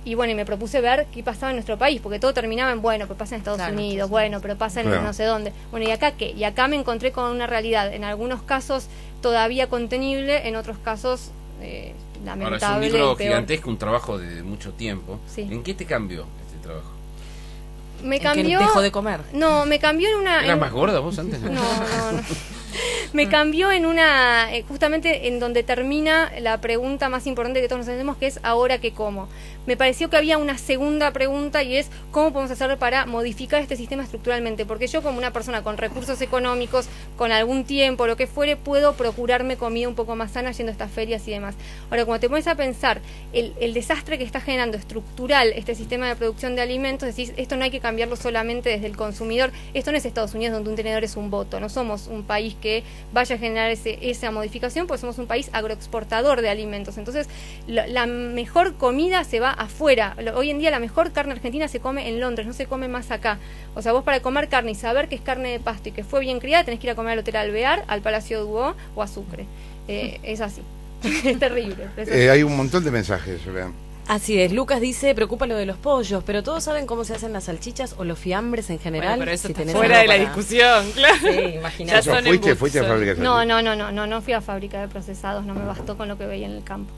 Y bueno, y me propuse ver qué pasaba en nuestro país, porque todo terminaba en, bueno, pero pasa en Estados Claro, Unidos, Estados bueno, pero pasa en Claro. no sé dónde. Bueno, ¿y acá qué? Y acá me encontré con una realidad, en algunos casos todavía contenible, en otros casos Ahora es un lamentable libro y peor. gigantesco, un trabajo de mucho tiempo. Sí. ¿En qué te cambió este trabajo? Me En que cambió... dejó de comer. No, me cambió en una... ¿Eras en- más gorda vos antes? No. Me cambió en una, justamente en donde termina la pregunta más importante que todos nos hacemos, que es ¿ahora qué como? Me pareció que había una segunda pregunta y es ¿cómo podemos hacer para modificar este sistema estructuralmente? Porque yo como una persona con recursos económicos, con algún tiempo, lo que fuere, puedo procurarme comida un poco más sana yendo a estas ferias y demás. Ahora, cuando te pones a pensar el desastre que está generando estructural este sistema de producción de alimentos, decís, esto no hay que cambiarlo solamente desde el consumidor. Esto no es Estados Unidos donde un tenedor es un voto. No somos un país que vaya a generar esa modificación, pues somos un país agroexportador de alimentos. Entonces, la mejor comida se va afuera. Hoy en día la mejor carne argentina se come en Londres, no se come más acá. O sea, vos para comer carne y saber que es carne de pasto y que fue bien criada, tenés que ir a comer al Hotel Alvear, al Palacio Dubó o a Sucre. Es así. Es terrible. pero es así. Hay un montón de mensajes, vean. Así es, Lucas dice, preocupa lo de los pollos, pero todos saben cómo se hacen las salchichas o los fiambres en general. Bueno, pero eso si está tenés fuera de algo la para- discusión, claro. Sí, Ya imagínate. son ¿Fuiste embustos. a fábrica de No, salchichas? no fui a fábrica de procesados, no me bastó con lo que veía en el campo.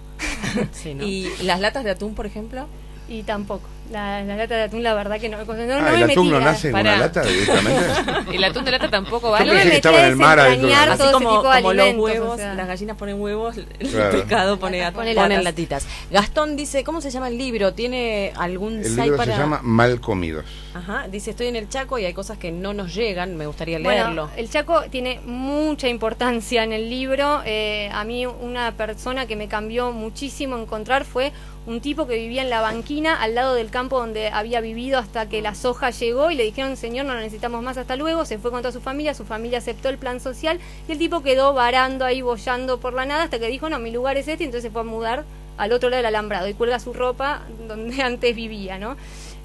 Sí, ¿no? ¿Y las latas de atún, por ejemplo? Y tampoco, La lata de atún, la verdad que no, no el me atún no metí, nace en una Pará. lata directamente. El atún de lata tampoco Yo vale. no me pensé que metí estaba a en el mar adentro de la desentrañar lata. todo Así ese tipo de como los alimentos, huevos, o sea. las gallinas ponen huevos, el Claro. pescado ponen Pone latas. latitas. Gastón dice, ¿cómo se llama el libro? ¿Tiene algún El site libro para...? se llama Mal Comidos. Ajá, dice, estoy en el Chaco y hay cosas que no nos llegan, me gustaría Bueno, leerlo. el Chaco tiene mucha importancia en el libro. A mí una persona que me cambió muchísimo encontrar fue un tipo que vivía en la banquina al lado del campo donde había vivido hasta que la soja llegó y le dijeron, señor, no lo necesitamos más, hasta luego. Se fue con toda su familia aceptó el plan social y el tipo quedó varando ahí, boyando por la nada hasta que dijo, no, mi lugar es este, y entonces se fue a mudar al otro lado del alambrado y cuelga su ropa donde antes vivía, ¿no?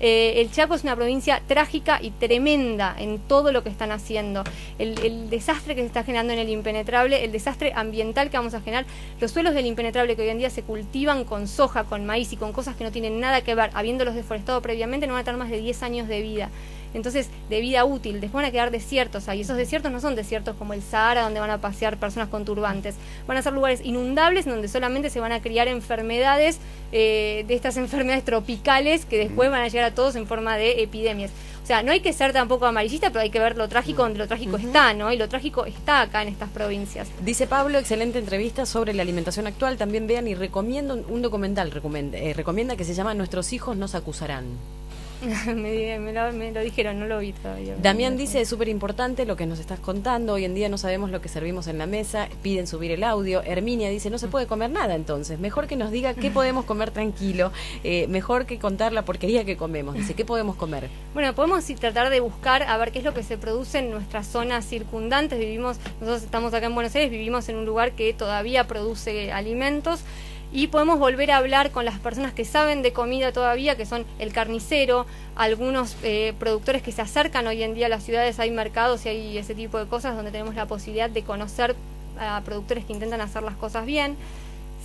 El Chaco es una provincia trágica y tremenda en todo lo que están haciendo. El desastre que se está generando en el Impenetrable, el desastre ambiental que vamos a generar, los suelos del Impenetrable que hoy en día se cultivan con soja, con maíz y con cosas que no tienen nada que ver, habiéndolos deforestado previamente, no van a tener más de 10 años de vida. Entonces, de vida útil, después van a quedar desiertos ahí. Esos desiertos no son desiertos como el Sahara, donde van a pasear personas con turbantes. Van a ser lugares inundables donde solamente se van a criar enfermedades, de estas enfermedades tropicales que después van a llegar a todos en forma de epidemias. O sea, no hay que ser tampoco amarillista, pero hay que ver lo trágico donde lo trágico está, ¿no? Y lo trágico está acá en estas provincias. Dice Pablo, excelente entrevista sobre la alimentación actual. También vean y recomiendo un documental, recomienda que se llama Nuestros hijos nos acusarán. me lo dijeron, no lo vi todavía. Damián dice, es súper importante lo que nos estás contando, hoy en día no sabemos lo que servimos en la mesa, piden subir el audio. Herminia dice, no se puede comer nada entonces, mejor que nos diga qué podemos comer tranquilo, mejor que contar la porquería que comemos. Dice, ¿qué podemos comer? Bueno, podemos tratar de buscar a ver qué es lo que se produce en nuestras zonas circundantes. Nosotros estamos acá en Buenos Aires, vivimos en un lugar que todavía produce alimentos. Y podemos volver a hablar con las personas que saben de comida todavía, que son el carnicero, algunos productores que se acercan hoy en día a las ciudades, hay mercados y hay ese tipo de cosas donde tenemos la posibilidad de conocer a productores que intentan hacer las cosas bien.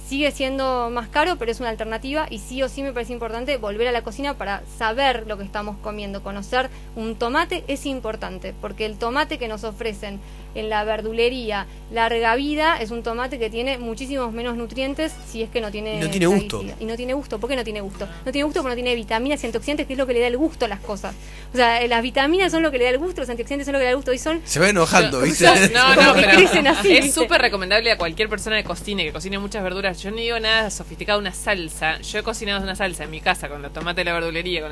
Sigue siendo más caro, pero es una alternativa y sí o sí me parece importante volver a la cocina para saber lo que estamos comiendo. Conocer un tomate es importante, porque el tomate que nos ofrecen en la verdulería Larga Vida es un tomate que tiene muchísimos menos nutrientes si es que no tiene... Y no tiene gusto. plaguicida. Y no tiene gusto. ¿Por qué no tiene gusto? No tiene gusto porque no tiene vitaminas y antioxidantes, que es lo que le da el gusto a las cosas. O sea, las vitaminas son lo que le da el gusto, los antioxidantes son lo que le da el gusto. Y son... Se va enojando, ¿viste? No, Como que pero crecen así, es ¿viste? súper recomendable a cualquier persona que cocine muchas verduras. Yo no digo nada sofisticado, una salsa. Yo he cocinado una salsa en mi casa con los tomates de la verdulería,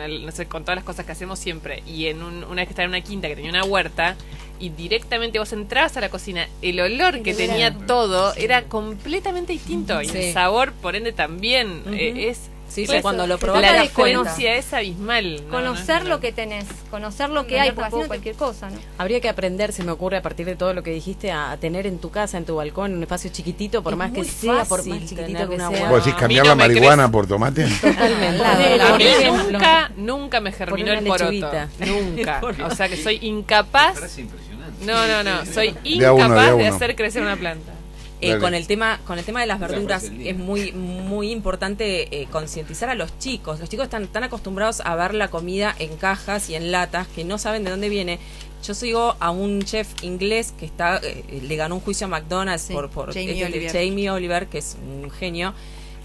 con todas las cosas que hacemos siempre. Y una vez que estaba en una quinta que tenía una huerta, y directamente vos entrabas a la cocina, el olor que tenía todo era completamente distinto. Y Sí. el sabor, por ende, también es... Sí, Pues, cuando lo se probás trata La te das cuenta. diferencia es abismal. No, Conocer no, lo que tenés, conocer lo que No, hay, no, porque así tampoco. no cualquier cosa, ¿no? Habría que aprender, se me ocurre, a partir de todo lo que dijiste, a tener en tu casa, en tu balcón, un espacio chiquitito, por Es más que muy sea, por fácil más chiquitito tener que una sea. huerta. ¿Vos decís a mí cambiar no la me marihuana crece. por tomate? Totalmente. Claro, A Por mí ejemplo. nunca me germinó Poner el una poroto. lechuguita. Nunca. Por O sea que soy incapaz. Parece impresionante. No. Soy a uno, incapaz de a de uno. hacer crecer una planta. Dale. Con el tema de las verduras Parece el día. es muy importante concientizar a los chicos. Los chicos están tan acostumbrados a ver la comida en cajas y en latas que no saben de dónde viene. Yo sigo a un chef inglés que está le ganó un juicio a McDonald's Sí, por Jamie Oliver. Jamie Oliver, que es un genio.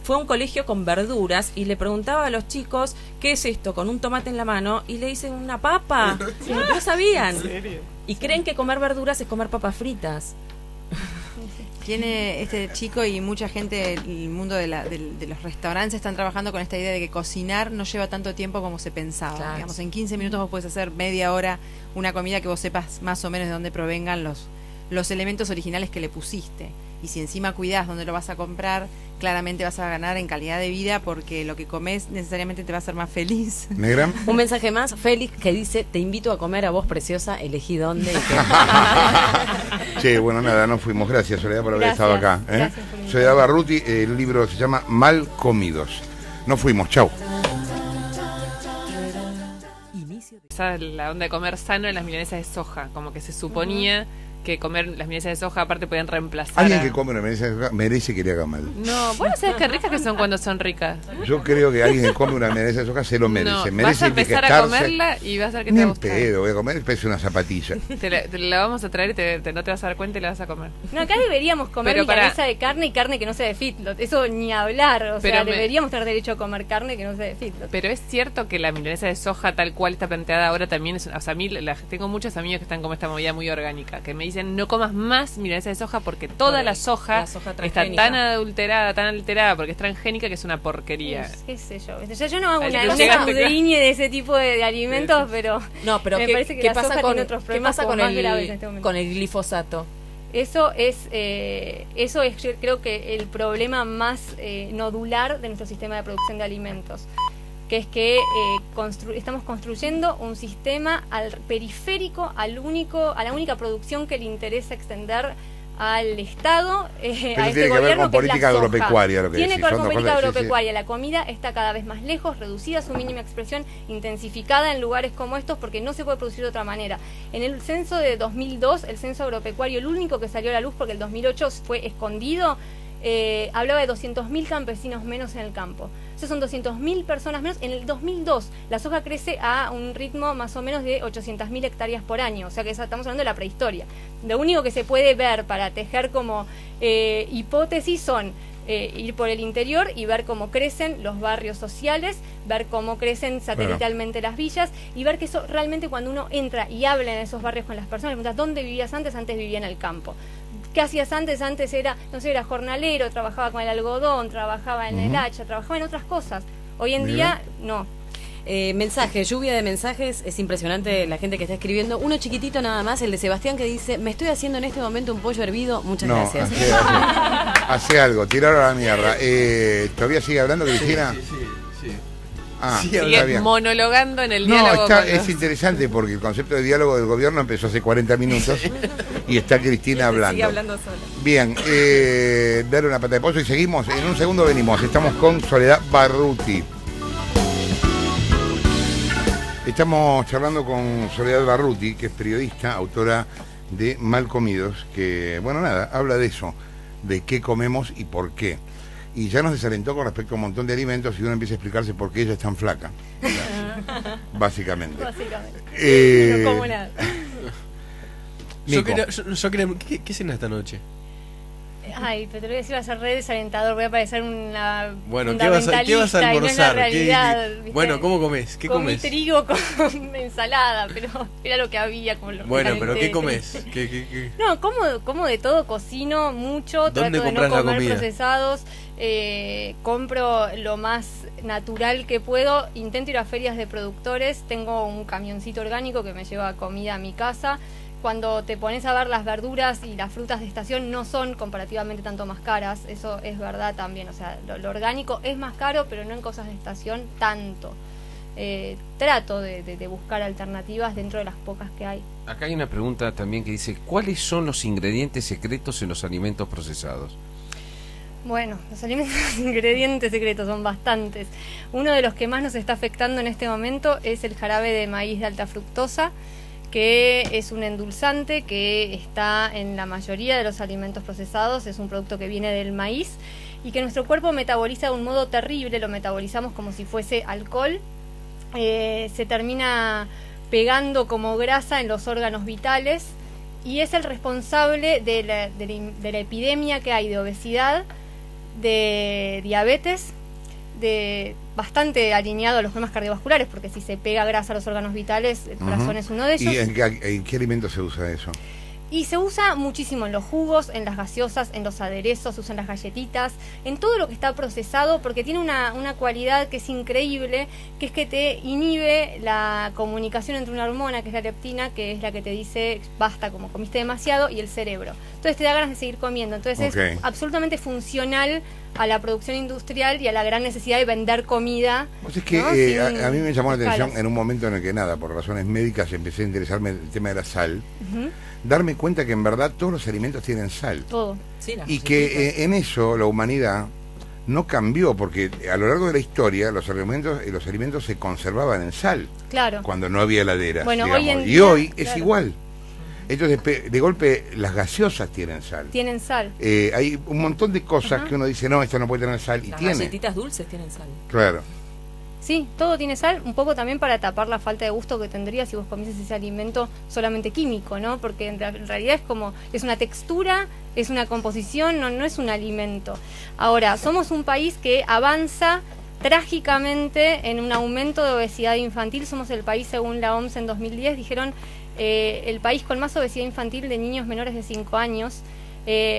Fue a un colegio con verduras y le preguntaba a los chicos qué es esto con un tomate en la mano y le dicen una papa. No sabían. Y creen que comer verduras es comer papas fritas. Tiene este chico y mucha gente, el mundo de los restaurantes están trabajando con esta idea de que cocinar no lleva tanto tiempo como se pensaba. Claro. Digamos, en 15 minutos vos puedes hacer media hora una comida que vos sepas más o menos de dónde provengan los elementos originales que le pusiste. Y si encima cuidás dónde lo vas a comprar, claramente vas a ganar en calidad de vida porque lo que comes necesariamente te va a hacer más feliz. ¿Negra? Un mensaje más, Félix, que dice, te invito a comer a vos, preciosa, elegí dónde. Y Sí, bueno, nada, no fuimos. Gracias, Soledad, por haber Gracias, estado acá. gracias por invitarme. Soledad Barruti, el libro se llama Mal Comidos. No fuimos, chau. Esa es la onda de comer sano en las milanesas de soja. Como que se suponía que comer las milanesas de soja aparte pueden reemplazar. Alguien que come una milanesa de soja merece que le haga mal. No, vos no sabés qué ricas que son cuando son ricas. Yo creo que alguien que come una milanesa de soja se lo merece. No, Merece vas a empezar a etiquetarse. comerla y vas a ver que Ni te va a en gustar. pedo, voy a comer, parece una zapatilla. Te la vamos a traer y no te vas a dar cuenta y la vas a comer. No, acá deberíamos comer Pero para- milanesa de carne y carne que no sea de feedlot. Eso ni hablar. O sea, Pero deberíamos tener derecho a comer carne que no sea de feedlot. Pero es cierto que la milanesa de soja tal cual está planteada ahora también es, o sea, a mí tengo muchos amigos que están como esta movida muy orgánica, que me dicen no comas más milanesa de soja porque toda Por la soja la soja está transgénica. tan alterada porque es transgénica que es una porquería. Qué sé yo. ¿Viste? Yo no hago Ahí una te llegaste, escudriñe de ese tipo de alimentos, pero No, pero me ¿qué, parece que qué la pasa soja con, tiene otros ¿qué problemas pasa como con más graves en este momento. con el glifosato? Eso es yo creo que el problema más nodular de nuestro sistema de producción de alimentos, que es que estamos construyendo un sistema periférico a la única producción que le interesa extender al Estado, a tiene este que ver gobierno, con que es la política soja. agropecuaria, lo que Tiene decís, que ver son con dos política cosas, sí, sí. agropecuaria. La comida está cada vez más lejos, reducida su mínima expresión, intensificada en lugares como estos, porque no se puede producir de otra manera. En el censo de 2002, el censo agropecuario, el único que salió a la luz porque el 2008 fue escondido, hablaba de 200.000 campesinos menos en el campo. Esos son 200.000 personas menos. En el 2002 la soja crece a un ritmo más o menos de 800.000 hectáreas por año, o sea que estamos hablando de la prehistoria. Lo único que se puede ver para tejer como hipótesis son ir por el interior y ver cómo crecen los barrios sociales, ver cómo crecen satelitalmente las villas y ver que eso realmente cuando uno entra y habla en esos barrios con las personas, le preguntas, ¿dónde vivías antes? Antes vivía en el campo. ¿Qué hacías antes? Antes era, no sé, era jornalero, trabajaba con el algodón, trabajaba en el hacha, trabajaba en otras cosas. Hoy en día, no. Mensaje, lluvia de mensajes, es impresionante la gente que está escribiendo. Uno chiquitito nada más, el de Sebastián, que dice, me estoy haciendo en este momento un pollo hervido, muchas gracias. Hace algo, tirar a la mierda. ¿Todavía sigue hablando, Cristina? Sí. Ah, Sí, está Sigue bien. monologando en el No, diálogo. con es los- interesante porque el concepto de diálogo del gobierno empezó hace 40 minutos y está Cristina hablando. Sigue hablando sola. Bien, dar una pata de pollo y seguimos. En un segundo venimos. Estamos con Soledad Barruti. Estamos charlando con Soledad Barruti, que es periodista, autora de Mal Comidos, que, bueno, nada, habla de eso, de qué comemos y por qué. Y ya nos desalentó con respecto a un montón de alimentos y uno empieza a explicarse por qué ella es tan flaca. Básicamente. Básicamente. No como nada. Yo Nico. quería, ¿qué cenas esta noche? Ay, pero te lo voy a decir, va a ser re desalentador, voy a parecer una Bueno, ¿qué vas a fundamentalista y no es la almorzar? realidad, ¿viste? Bueno, ¿cómo comes? ¿Qué Comí comes? trigo con ensalada, pero era lo que había. Como lo Bueno, pero ¿qué calenté. comes? ¿Qué? No, como de todo, cocino mucho, ¿Dónde trato de no compras la comer comida? procesados, compro lo más natural que puedo, intento ir a ferias de productores, tengo un camioncito orgánico que me lleva comida a mi casa. Cuando te pones a ver las verduras y las frutas de estación no son comparativamente tanto más caras, eso es verdad también, o sea, lo orgánico es más caro, pero no en cosas de estación tanto. Trato de buscar alternativas dentro de las pocas que hay. Acá hay una pregunta también que dice, ¿cuáles son los ingredientes secretos en los alimentos procesados? Bueno, los alimentos ingredientes secretos son bastantes. Uno de los que más nos está afectando en este momento es el jarabe de maíz de alta fructosa, que es un endulzante que está en la mayoría de los alimentos procesados, es un producto que viene del maíz y que nuestro cuerpo metaboliza de un modo terrible, lo metabolizamos como si fuese alcohol, se termina pegando como grasa en los órganos vitales y es el responsable de la epidemia que hay de obesidad, de diabetes, bastante alineado a los problemas cardiovasculares, porque si se pega grasa a los órganos vitales, el corazón es uno de ellos. ¿Y en qué alimentos se usa eso? Y se usa muchísimo en los jugos, en las gaseosas, en los aderezos, se usan las galletitas, en todo lo que está procesado, porque tiene una cualidad que es increíble, que es que te inhibe la comunicación entre una hormona, que es la leptina, que es la que te dice basta, como comiste demasiado, y el cerebro. Entonces te da ganas de seguir comiendo. Entonces es absolutamente funcional a la producción industrial y a la gran necesidad de vender comida. Pues es que ¿no? a mí me llamó la atención escalas. en un momento en el que nada, por razones médicas empecé a interesarme el tema de la sal, darme cuenta que en verdad todos los alimentos tienen sal. Todo. Sí, las Y que en eso la humanidad no cambió, porque a lo largo de la historia los alimentos se conservaban en sal, Claro. cuando no había heladeras. Bueno, digamos. hoy en Y día, hoy es claro. igual. Entonces, de golpe, las gaseosas tienen sal. Tienen sal. Hay un montón de cosas que uno dice, no, esto no puede tener sal, y Las tiene. galletitas dulces tienen sal. Claro. Sí, todo tiene sal, un poco también para tapar la falta de gusto que tendría si vos comieses ese alimento solamente químico, ¿no? Porque en realidad es una textura, es una composición, no es un alimento. Ahora, somos un país que avanza trágicamente en un aumento de obesidad infantil. Somos el país, según la OMS en 2010, dijeron, el país con más obesidad infantil de niños menores de 5 años.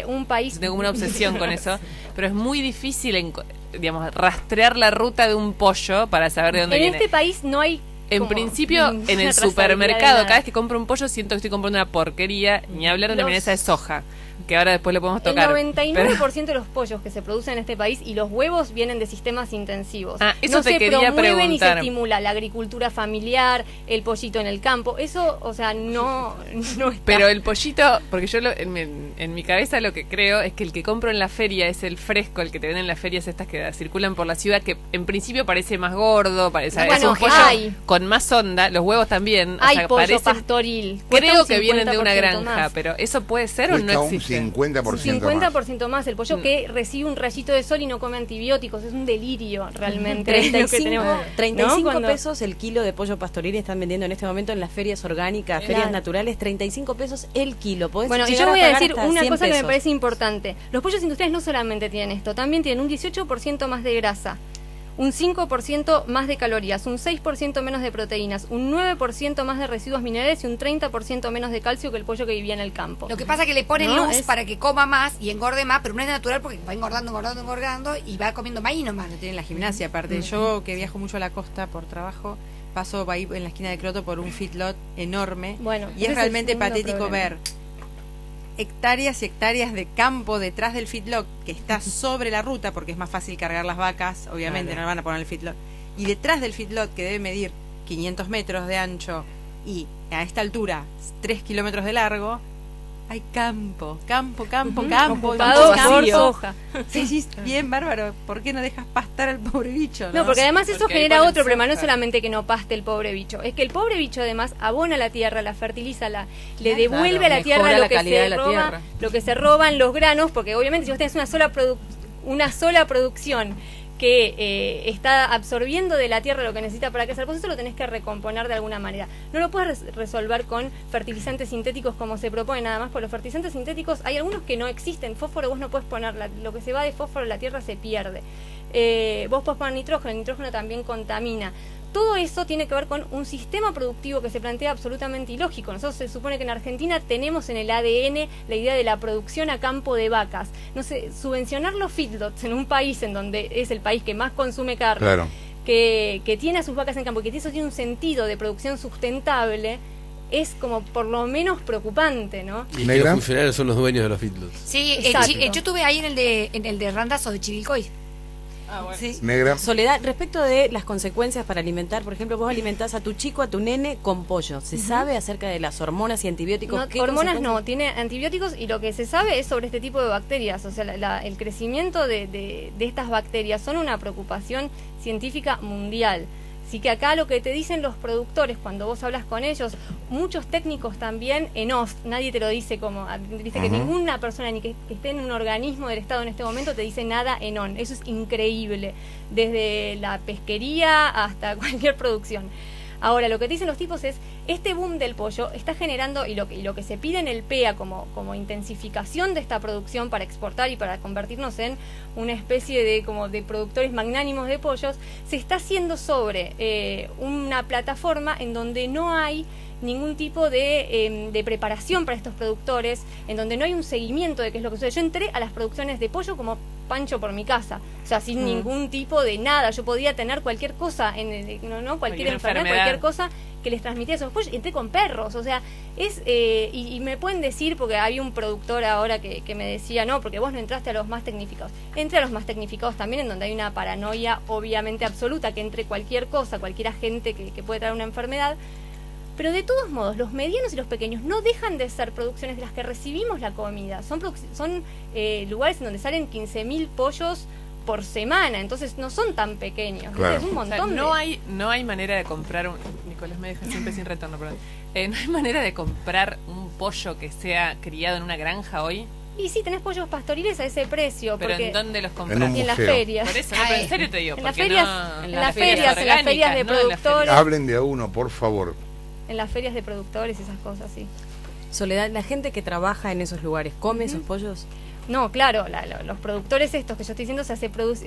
Un país... Tengo una obsesión con eso, pero es muy difícil, digamos, rastrear la ruta de un pollo para saber de dónde viene. En este país no hay... En principio, en el supermercado, cada vez que compro un pollo siento que estoy comprando una porquería, ni hablar de una milanesa de soja, que ahora después lo podemos tocar. El 99% de los pollos que se producen en este país y los huevos vienen de sistemas intensivos. Eso no te se quería promueve preguntar. ni se estimula la agricultura familiar, el pollito en el campo. Eso, o sea, no está. Pero el pollito, porque yo en mi cabeza lo que creo es que el que compro en la feria es el fresco, el que te venden en las ferias estas que circulan por la ciudad, que en principio parece más gordo, es un pollo con más onda, los huevos también. Hay pollo pastoril. Creo que vienen de una granja, más. Pero ¿eso puede ser o no existe? 50% más. El pollo que recibe un rayito de sol y no come antibióticos. Es un delirio realmente. 35 pesos el kilo de pollo pastoril están vendiendo en este momento en las ferias orgánicas, ferias naturales, 35 pesos el kilo. Bueno, y yo voy a decir una cosa que me parece importante. Los pollos industriales no solamente tienen esto, también tienen un 18% más de grasa, un 5% más de calorías, un 6% menos de proteínas, un 9% más de residuos minerales y un 30% menos de calcio que el pollo que vivía en el campo. Lo que pasa es que le ponen luz para que coma más y engorde más, pero no es natural porque va engordando y va comiendo maíz nomás. Lo tiene la gimnasia, aparte. Yo, que viajo mucho a la costa por trabajo, paso ahí en la esquina de Croto por un feedlot enorme. Bueno, y es realmente patético ver hectáreas y hectáreas de campo detrás del feedlot que está sobre la ruta, porque es más fácil cargar las vacas, obviamente no le van a poner el feedlot, y detrás del feedlot, que debe medir 500 metros de ancho y a esta altura 3 kilómetros de largo, hay campo. Ocupado por soja. Sí, bien bárbaro. ¿Por qué no dejas pastar al pobre bicho? No, porque además eso genera otro problema. No es solamente que no paste el pobre bicho, es que el pobre bicho además abona la tierra, la fertiliza, le devuelve a la tierra lo que se roban los granos, porque obviamente si vos tenés una sola producción que está absorbiendo de la tierra lo que necesita para crecer, pues eso lo tenés que recomponer de alguna manera. No lo puedes resolver con fertilizantes sintéticos como se propone nada más, porque los fertilizantes sintéticos hay algunos que no existen. Fósforo vos no puedes poner, lo que se va de fósforo la tierra se pierde. Vos podés poner nitrógeno, el nitrógeno también contamina. Todo eso tiene que ver con un sistema productivo que se plantea absolutamente ilógico. Nosotros se supone que en Argentina tenemos en el ADN la idea de la producción a campo de vacas. No sé, subvencionar los feedlots en un país en donde es el país que más consume carne, claro, que tiene a sus vacas en campo, que eso tiene un sentido de producción sustentable, es como por lo menos preocupante, ¿no? Y que los funcionarios son los dueños de los feedlots. Sí, yo estuve ahí en el de Randazzo de Chivilcoy. Bueno. Sí. Negra. Soledad, respecto de las consecuencias para alimentar, por ejemplo, vos alimentás a tu chico, a tu nene con pollo. ¿Se sabe acerca de las hormonas y antibióticos? No, hormonas no, tiene antibióticos y lo que se sabe es sobre este tipo de bacterias. O sea, el crecimiento de estas bacterias son una preocupación científica mundial. Así que acá lo que te dicen los productores cuando vos hablas con ellos, muchos técnicos también en off, nadie te lo dice como, viste que ninguna persona ni que esté en un organismo del Estado en este momento te dice nada en on. Eso es increíble, desde la pesquería hasta cualquier producción. Ahora, lo que te dicen los tipos es, este boom del pollo está generando, y lo que se pide en el PEA como intensificación de esta producción para exportar y para convertirnos en una especie de productores magnánimos de pollos, se está haciendo sobre una plataforma en donde no hay ningún tipo de preparación para estos productores, en donde no hay un seguimiento de qué es lo que sucede. Yo entré a las producciones de pollo como Pancho por mi casa, o sea, sin ningún tipo de nada. Yo podía tener cualquier cosa, cualquier enfermedad, cualquier cosa que les transmitía esos pollos. Entré con perros, o sea, y me pueden decir, porque había un productor ahora que me decía, no, porque vos no entraste a los más tecnificados. Entré a los más tecnificados también, en donde hay una paranoia obviamente absoluta, que entre cualquier cosa, cualquier agente que puede traer una enfermedad. Pero de todos modos, los medianos y los pequeños no dejan de ser producciones de las que recibimos la comida. Son lugares en donde salen 15.000 pollos por semana, entonces no son tan pequeños. Claro. Es un montón. O sea, no hay manera de comprar Nicolás, me deja siempre sin retorno, perdón. ¿No hay manera de comprar un pollo que sea criado en una granja hoy? Y sí, tenés pollos pastoriles a ese precio. ¿Pero porque en dónde los compras? En un en las museo. ferias. Por eso, no, pero en serio te digo. En las ¿por qué ferias, no? en las ferias de orgánicas, ¿no? productores. Hablen de a uno, por favor. En las ferias de productores y esas cosas, sí. Soledad, la gente que trabaja en esos lugares, ¿come esos pollos? No, claro, los productores estos que yo estoy diciendo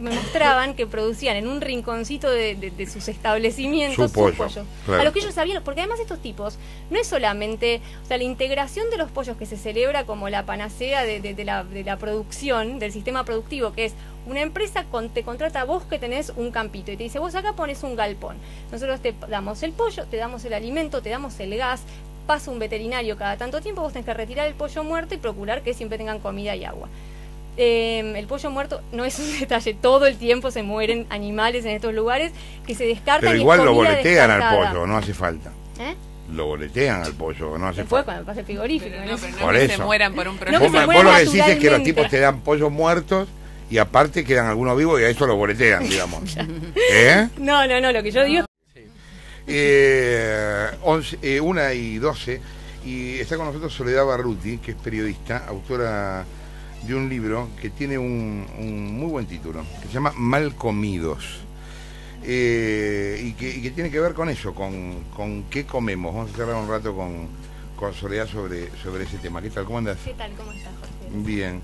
me mostraban que producían en un rinconcito de sus establecimientos Su pollo, claro. A lo que ellos sabían, porque además estos tipos no es solamente, o sea, la integración de los pollos que se celebra como la panacea de la producción, del sistema productivo, que es una empresa te contrata a vos que tenés un campito y te dice, vos acá pones un galpón, nosotros te damos el pollo, te damos el alimento, te damos el gas, pasa un veterinario cada tanto tiempo, vos tenés que retirar el pollo muerto y procurar que siempre tengan comida y agua. El pollo muerto no es un detalle, todo el tiempo se mueren animales en estos lugares que se descartan. Pero igual y es lo comida boletean al descartada. pollo, no hace falta. Lo boletean al pollo, no hace Después falta. cuando pasa el frigorífico. Pero no, pero no Por que se eso. mueran por un No, problema. que se Vos mueran lo que decís es que los naturalmente. tipos te dan pollos muertos y aparte quedan algunos vivos y a eso lo boletean, digamos. ¿Eh? No, lo que yo digo 1:12 y está con nosotros Soledad Barruti, que es periodista, autora de un libro que tiene un muy buen título, que se llama Mal Comidos, y que tiene que ver con eso, con qué comemos. Vamos a charlar un rato con Soledad sobre ese tema. ¿Qué tal? ¿Cómo andas? ¿Qué tal? ¿Cómo estás, Jorge? Bien.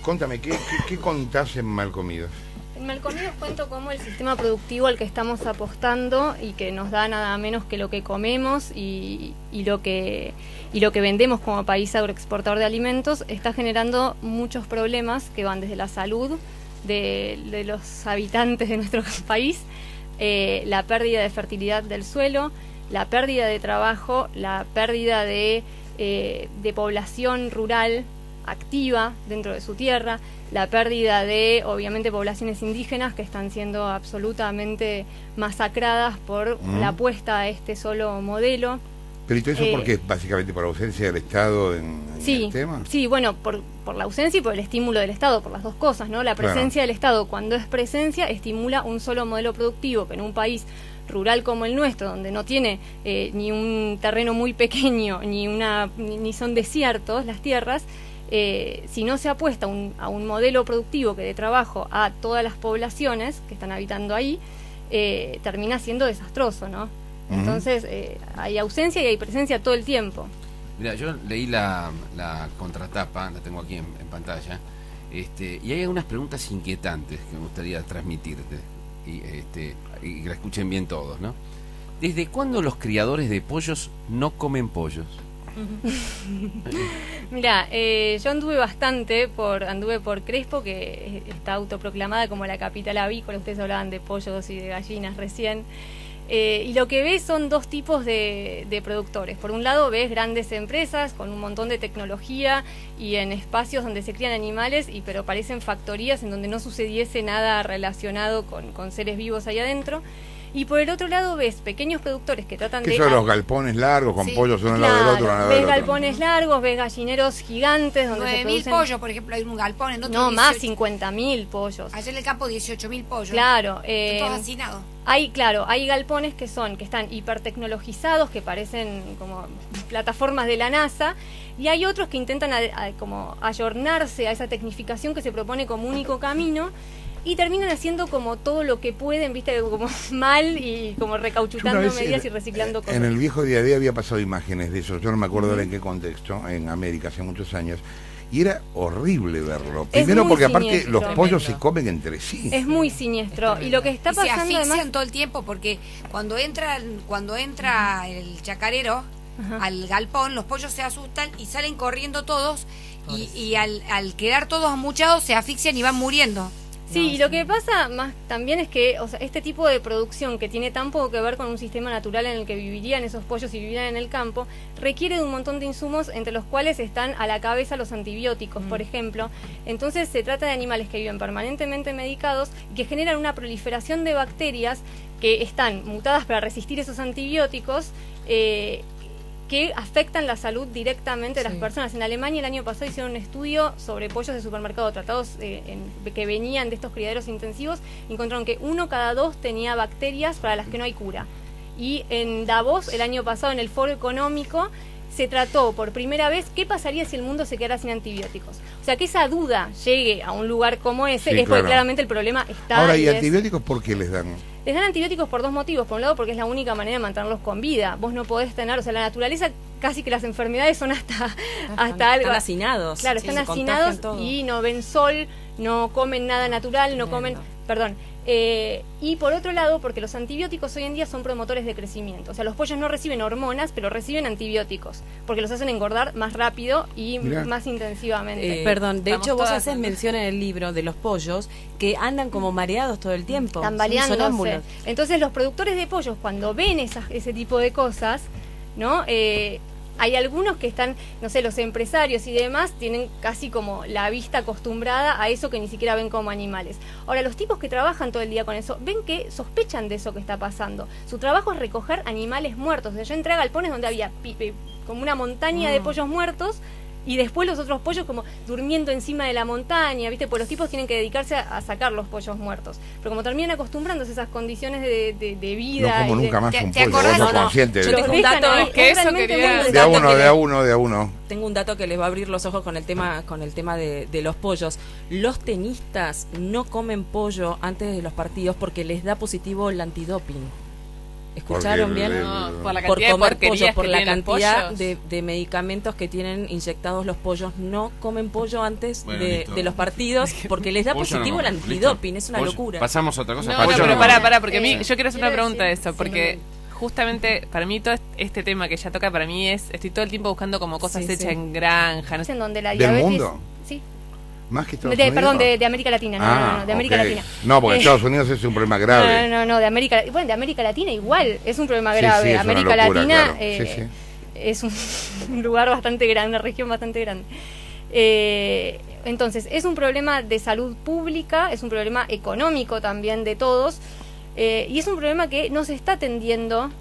Contame, ¿qué contás en Mal Comidos? En Malcomidos cuento cómo el sistema productivo al que estamos apostando y que nos da nada menos que lo que comemos y lo que vendemos como país agroexportador de alimentos está generando muchos problemas que van desde la salud de los habitantes de nuestro país, la pérdida de fertilidad del suelo, la pérdida de trabajo, la pérdida de población rural activa dentro de su tierra, la pérdida de, obviamente, poblaciones indígenas que están siendo absolutamente masacradas por la apuesta a este solo modelo. Pero ¿y todo eso por qué? ¿Básicamente por ausencia del Estado en Sí, el tema? sí, bueno, por la ausencia y por el estímulo del Estado, por las dos cosas, ¿no? La presencia del Estado, cuando es presencia, estimula un solo modelo productivo, que en un país rural como el nuestro, donde no tiene ni un terreno muy pequeño, ni son desiertos las tierras, si no se apuesta a un modelo productivo que dé trabajo a todas las poblaciones que están habitando ahí, termina siendo desastroso, ¿no? Entonces hay ausencia y hay presencia todo el tiempo. Mira, yo leí la contratapa, la tengo aquí en pantalla, y hay algunas preguntas inquietantes que me gustaría transmitirte y que la escuchen bien todos, ¿no? ¿Desde cuándo los criadores de pollos no comen pollos? Mira, yo anduve por Crespo, que está autoproclamada como la capital avícola. Ustedes hablaban de pollos y de gallinas recién. Y lo que ves son dos tipos de productores. Por un lado ves grandes empresas con un montón de tecnología y en espacios donde se crían animales, pero parecen factorías en donde no sucediese nada relacionado con seres vivos ahí adentro. Y por el otro lado ves pequeños productores que tratan ¿Qué son los galpones largos con pollos uno al lado del otro? Ves galpones largos, ves gallineros gigantes donde 9.000 pollos, por ejemplo, hay un galpón en otro. No, más 50.000 pollos. Allá en el campo 18.000 pollos. Claro. Todos hacinados. Hay galpones que están hipertecnologizados, que parecen como plataformas de la NASA, y hay otros que intentan como ayornarse a esa tecnificación que se propone como único camino, y terminan haciendo como todo lo que pueden, viste, como mal y como recauchutando medidas y reciclando cosas. En el viejo día a día había pasado imágenes de eso, yo no me acuerdo ahora en qué contexto, en América hace muchos años, y era horrible verlo. Primero porque aparte siniestro. los pollos se comen entre sí. Es muy siniestro. Y lo que está pasando se asfixian además todo el tiempo porque cuando entra el chacarero al galpón, los pollos se asustan y salen corriendo todos y al quedar todos amuchados se asfixian y van muriendo. Sí, y lo que pasa más también es que, o sea, este tipo de producción que tiene tan poco que ver con un sistema natural en el que vivirían esos pollos y vivirían en el campo, requiere de un montón de insumos, entre los cuales están a la cabeza los antibióticos, por ejemplo. Entonces se trata de animales que viven permanentemente medicados y que generan una proliferación de bacterias que están mutadas para resistir esos antibióticos, que afectan la salud directamente de las personas. En Alemania el año pasado hicieron un estudio sobre pollos de supermercado tratados que venían de estos criaderos intensivos y encontraron que 1 cada 2 tenía bacterias para las que no hay cura. Y en Davos, el año pasado, en el Foro Económico, se trató por primera vez qué pasaría si el mundo se quedara sin antibióticos. O sea, que esa duda llegue a un lugar como ese, Sí, es porque claro. claramente el problema está. Ahora, ¿y es- antibióticos por qué les dan? Les dan antibióticos por dos motivos. Por un lado, porque es la única manera de mantenerlos con vida. Vos no podés tener, o sea, la naturaleza, casi que las enfermedades son hasta algo. Están hacinados. Claro, Sí, están se hacinados contagian todo. y no ven sol, no comen nada natural, no comen. Perdón. Y por otro lado, porque los antibióticos hoy en día son promotores de crecimiento. O sea, los pollos no reciben hormonas, pero reciben antibióticos, porque los hacen engordar más rápido y Mirá. más intensivamente. Perdón, de Estamos hecho vos todas haces en- mención en el libro de los pollos que andan como mareados todo el tiempo. Están Son variándose. sonámbulos. Entonces los productores de pollos, cuando ven ese tipo de cosas, ¿no? Hay algunos que están, no sé, los empresarios y demás tienen casi como la vista acostumbrada a eso que ni siquiera ven como animales. Ahora, los tipos que trabajan todo el día con eso, ven que sospechan de eso que está pasando. Su trabajo es recoger animales muertos. O sea, yo entré a galpones donde había como una montaña de pollos muertos, y después los otros pollos como durmiendo encima de la montaña, ¿viste? Pues los tipos tienen que dedicarse a sacar los pollos muertos. Pero como terminan acostumbrándose a esas condiciones de vida... No como y de- nunca más ¿Te- un te pollo, acordás? vos sos No, no. consciente Yo de tengo eso. un Los dejan dato, ahí, es que es eso realmente quería- muy De a dato uno, que de le- a uno, de a uno. Tengo un dato que les va a abrir los ojos con el tema de los pollos. Los tenistas no comen pollo antes de los partidos porque les da positivo el antidoping. ¿Escucharon Porque bien? No, por la Por cantidad de comer porquerías pollo, por que la tienen los cantidad pollos. de medicamentos que tienen inyectados los pollos. No comen pollo antes Bueno, de, listo. de los partidos porque les da Pollo no positivo el comen, antidoping. listo. Es una Pollo. locura. Pasamos a otra cosa. No, Pollo no, pero no. pará, porque a mí, yo quiero hacer una quiero pregunta de decir- eso, porque justamente para mí todo este tema que ya toca, para mí estoy todo el tiempo buscando como cosas Sí, hechas sí. en granja, no sé. en donde la ¿Del diabetes... mundo? Sí. Más que Estados Unidos. Perdón, de América Latina, no, de América ok. Latina. No, porque Eh, Estados Unidos es un problema grave. No, de América, bueno, de América Latina igual, es un problema Sí, grave. sí, es una América locura, Latina claro. Sí, sí. es un lugar bastante grande, una región bastante grande. Entonces, es un problema de salud pública, es un problema económico también de todos, y es un problema que no se está atendiendo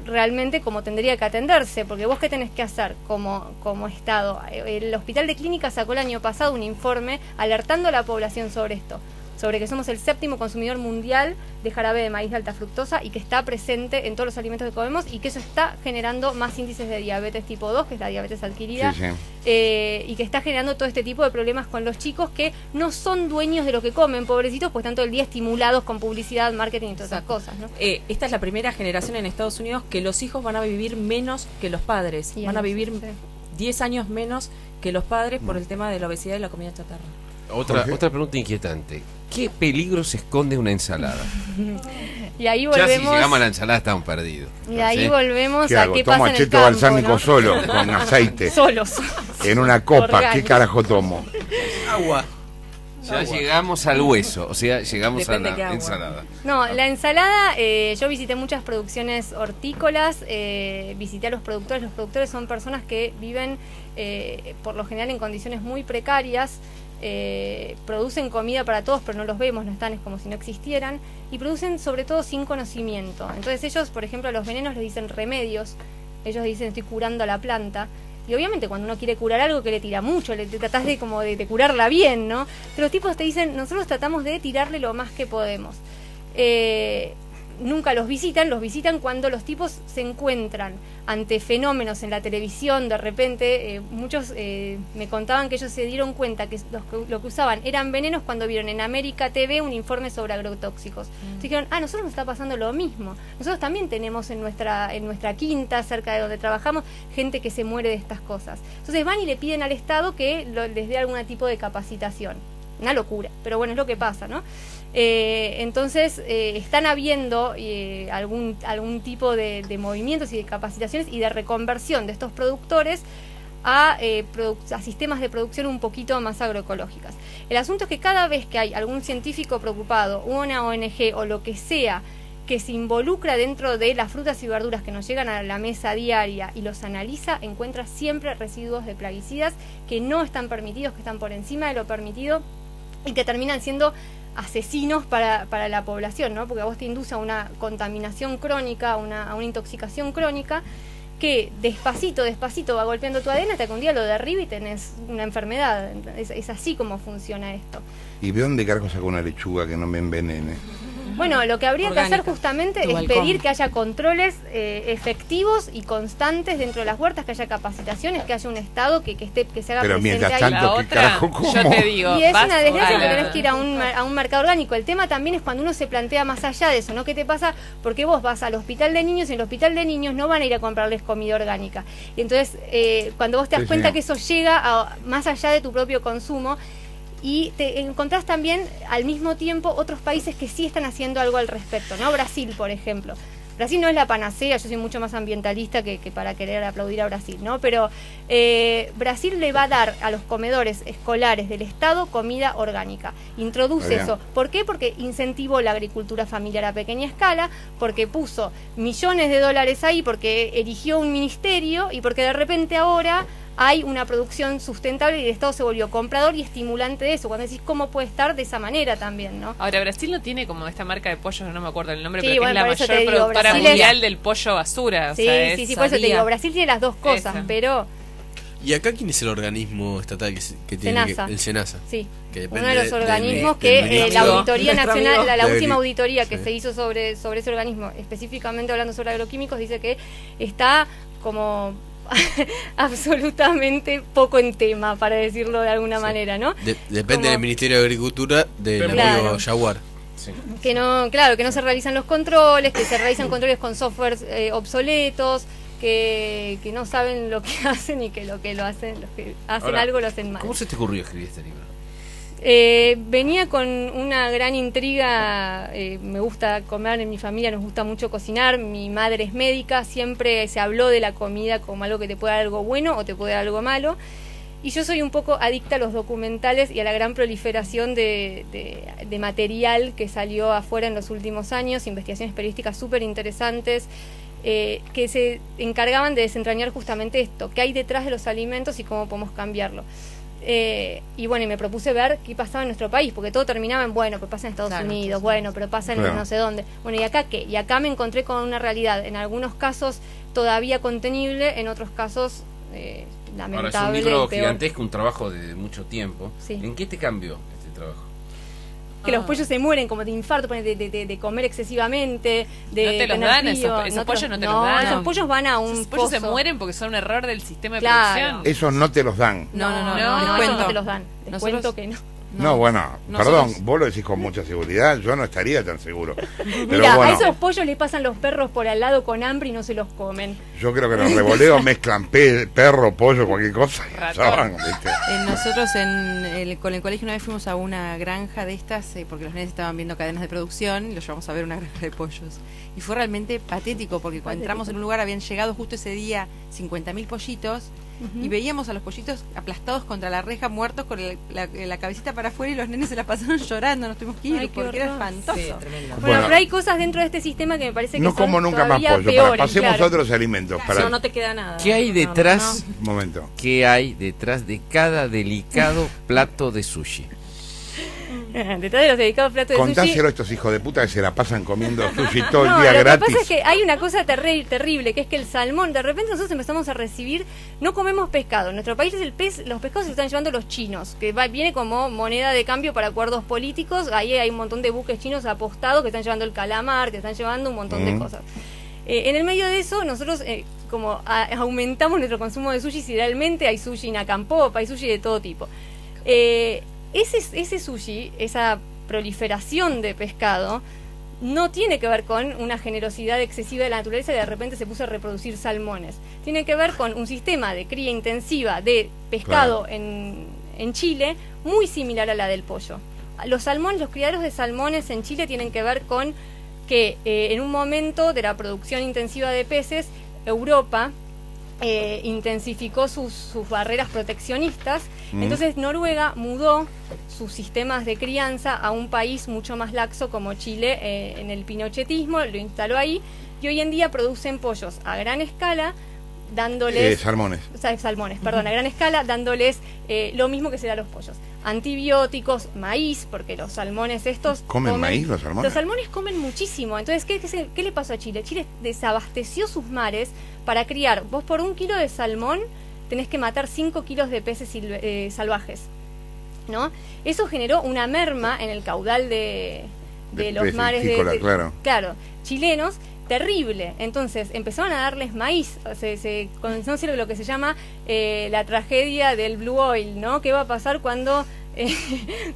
realmente como tendría que atenderse, porque vos qué tenés que hacer como Estado. El Hospital de Clínicas sacó el año pasado un informe alertando a la población sobre esto, sobre que somos el 7º consumidor mundial de jarabe de maíz de alta fructosa y que está presente en todos los alimentos que comemos y que eso está generando más índices de diabetes tipo 2, que es la diabetes adquirida, Sí, sí. y que está generando todo este tipo de problemas con los chicos que no son dueños de lo que comen, pobrecitos, pues están todo el día estimulados con publicidad, marketing y todas esas cosas, ¿no? Esta es la primera generación en Estados Unidos que los hijos van a vivir menos que los padres. Y Van a ahí, vivir sí. 10 años menos que los padres por el tema de la obesidad y la comida chatarra. Otra Jorge. pregunta inquietante. ¿Qué peligro se esconde una ensalada? Y ahí Ya si volvemos, llegamos a la ensalada estamos perdidos. y ahí ¿Sí? volvemos ¿Qué a hago? qué Tomo pasa en el acheto campo, balsámico ¿no? solo, con aceite, Solos. en una copa. ¿Qué Orgánico. carajo tomo? Agua. Ya llegamos al hueso, o sea, llegamos Depende a qué la agua. ensalada. No, la ensalada, yo visité muchas producciones hortícolas, visité a los productores son personas que viven por lo general en condiciones muy precarias, producen comida para todos pero no los vemos, no están, es como si no existieran, y producen sobre todo sin conocimiento. Entonces ellos, por ejemplo, a los venenos les dicen remedios, ellos dicen estoy curando a la planta. Y obviamente cuando uno quiere curar algo que le tira mucho, te tratás de como de curarla bien, ¿no? Pero los tipos te dicen, nosotros tratamos de tirarle lo más que podemos. Nunca los visitan cuando los tipos se encuentran ante fenómenos en la televisión, de repente muchos me contaban que ellos se dieron cuenta que lo que usaban eran venenos cuando vieron en América TV un informe sobre agrotóxicos. Entonces dijeron, nosotros nos está pasando lo mismo, nosotros también tenemos en nuestra quinta, cerca de donde trabajamos, gente que se muere de estas cosas. Entonces van y le piden al Estado que les dé algún tipo de capacitación. Una locura, pero bueno, es lo que pasa, ¿no? Entonces están habiendo algún tipo de movimientos y de capacitaciones y de reconversión de estos productores a sistemas de producción un poquito más agroecológicas. El asunto es que cada vez que hay algún científico preocupado, una ONG o lo que sea que se involucra dentro de las frutas y verduras que nos llegan a la mesa diaria y los analiza, encuentra siempre residuos de plaguicidas que no están permitidos, que están por encima de lo permitido y que terminan siendo asesinos para la población, ¿no? Porque a vos te induce a una contaminación crónica, a una intoxicación crónica que despacito va golpeando tu ADN hasta que un día lo derriba y tenés una enfermedad. Es así como funciona esto. ¿Y de dónde carajo saco una lechuga que no me envenene? Bueno, lo que habría que hacer justamente Tu es balcón. pedir que haya controles efectivos y constantes dentro de las huertas, que haya capacitaciones, que haya un Estado que se haga Pero presente mientras ahí. tanto, La ¿qué otra, carajo, cómo? yo te digo, Y es vas una desgracia a porque la- tenés que ir a un mercado orgánico. El tema también es cuando uno se plantea más allá de eso, ¿no? ¿Qué te pasa? Porque vos vas al hospital de niños y en el hospital de niños no van a ir a comprarles comida orgánica. Y entonces, cuando vos te das Sí, cuenta sí. que eso llega más allá de tu propio consumo, y te encontrás también al mismo tiempo otros países que sí están haciendo algo al respecto, ¿no? Brasil, por ejemplo. Brasil no es la panacea, yo soy mucho más ambientalista que para querer aplaudir a Brasil, ¿no? Pero Brasil le va a dar a los comedores escolares del Estado comida orgánica. Introduce Bien. eso. ¿Por qué? Porque incentivó la agricultura familiar a pequeña escala, porque puso millones de dólares ahí, porque erigió un ministerio y porque de repente ahora hay una producción sustentable y el Estado se volvió comprador y estimulante de eso. Cuando decís cómo puede estar de esa manera también, ¿no? Ahora, Brasil no tiene como esta marca de pollos, no me acuerdo el nombre, Sí, pero que bueno, es por la eso mayor te digo, productora Brasil es- mundial del pollo basura. O Sí, sea, sí, es- sí, por eso te sabía. digo, Brasil tiene las dos cosas, Esa. pero ¿Y acá quién es el organismo estatal que tiene Senasa. el SENASA? sí. Que Uno depende de los del- organismos del que ministro. la Auditoría Nuestro Nacional, amigo. la Del- última auditoría que sí. se hizo sobre ese organismo, específicamente hablando sobre agroquímicos, dice que está como absolutamente poco en tema, para decirlo de alguna manera, ¿no? Depende Como- del Ministerio de Agricultura del Claro. amigo Jaguar. Que no, claro, que no se realizan los controles, que se realizan controles con softwares obsoletos, que no saben lo que hacen y que los que hacen Ahora, algo lo hacen mal. ¿Cómo se te ocurrió escribir este libro? Venía con una gran intriga, me gusta comer, en mi familia nos gusta mucho cocinar, mi madre es médica, siempre se habló de la comida como algo que te puede dar algo bueno o te puede dar algo malo, y yo soy un poco adicta a los documentales y a la gran proliferación de material que salió afuera en los últimos años, investigaciones periodísticas súper interesantes, que se encargaban de desentrañar justamente esto, qué hay detrás de los alimentos y cómo podemos cambiarlo. Y bueno, y me propuse ver qué pasaba en nuestro país, porque todo terminaba en, bueno, pero pasa en Estados Claro, Unidos, Estados bueno, Unidos. pero pasa en Claro. no sé dónde. Bueno, ¿y acá qué? Y acá me encontré con una realidad, en algunos casos todavía contenible, en otros casos Ahora es un lamentable, libro peor. gigantesco, un trabajo de mucho tiempo. Sí. ¿En qué te cambió este trabajo? Que los pollos se mueren como de infarto, de comer excesivamente, de No te los tener dan, frío. esos pollos no te los dan. esos pollos van a un Esos pollos se pozo. mueren porque son un error del sistema de Claro. producción. Esos no te los dan. No, No, les esos cuento. no te los dan. Les Nosotros- cuento que no. No, bueno, Nosotros- perdón, vos lo decís con mucha seguridad, yo no estaría tan seguro. Pero Mira, bueno, a esos pollos les pasan los perros por al lado con hambre y no se los comen. yo creo que los revoleos mezclan perro, pollo, cualquier cosa. Ratón. Ya van, ¿viste? Nosotros con el colegio una vez fuimos a una granja de estas, porque los nenes estaban viendo cadenas de producción y los llevamos a ver una granja de pollos. Y fue realmente patético porque cuando entramos en un lugar habían llegado justo ese día 50.000 pollitos y veíamos a los pollitos aplastados contra la reja, muertos con la cabecita para afuera, y los nenes se la pasaron llorando, nos tuvimos que ir Ay, qué porque era horror. espantoso. Sí, tremendo. Bueno, Bueno. pero hay cosas dentro de este sistema que me parece que No son como nunca más todavía pollo, peores, pasemos claro. a otros alimentos. Para... No, no te queda nada. ¿Qué hay No, detrás? Un momento. ¿Qué hay detrás de cada delicado plato de sushi? Detrás de los dedicados platos de sushi. Contáselo a estos hijos de puta que se la pasan comiendo sushi todo el No, día lo gratis. que pasa es que hay una cosa terrible, que es que el salmón, de repente nosotros empezamos a recibir, no comemos pescado. En nuestro país los pescados se están llevando los chinos, que viene como moneda de cambio para acuerdos políticos. Ahí hay un montón de buques chinos apostados que están llevando el calamar, que están llevando un montón de cosas. En el medio de eso, nosotros aumentamos nuestro consumo de sushi. Si realmente hay sushi en Acampopa, hay sushi de todo tipo. Ese sushi, esa proliferación de pescado, no tiene que ver con una generosidad excesiva de la naturaleza y de repente se puso a reproducir salmones. Tiene que ver con un sistema de cría intensiva de pescado en Chile muy similar a la del pollo. Los criaderos de salmones en Chile tienen que ver con que en un momento de la producción intensiva de peces, Europa intensificó sus barreras proteccionistas. Entonces Noruega mudó sus sistemas de crianza a un país mucho más laxo como Chile, en el pinochetismo, lo instaló ahí, y hoy en día producen pollos a gran escala, dándoles Salmones. salmones, perdón, a gran escala, dándoles lo mismo que se da a los pollos. Antibióticos, maíz, porque los salmones estos... ¿Comen maíz los salmones? Los salmones comen muchísimo. Entonces, ¿qué le pasó a Chile? Chile desabasteció sus mares para criar. Vos por 1 kilo de salmón tenés que matar 5 kilos de peces salvajes, ¿no? Eso generó una merma en el caudal de los mares claro. chilenos, terrible. Entonces empezaron a darles maíz, se conoce lo que se llama la tragedia del Blue Oil, ¿no? ¿Qué va a pasar cuando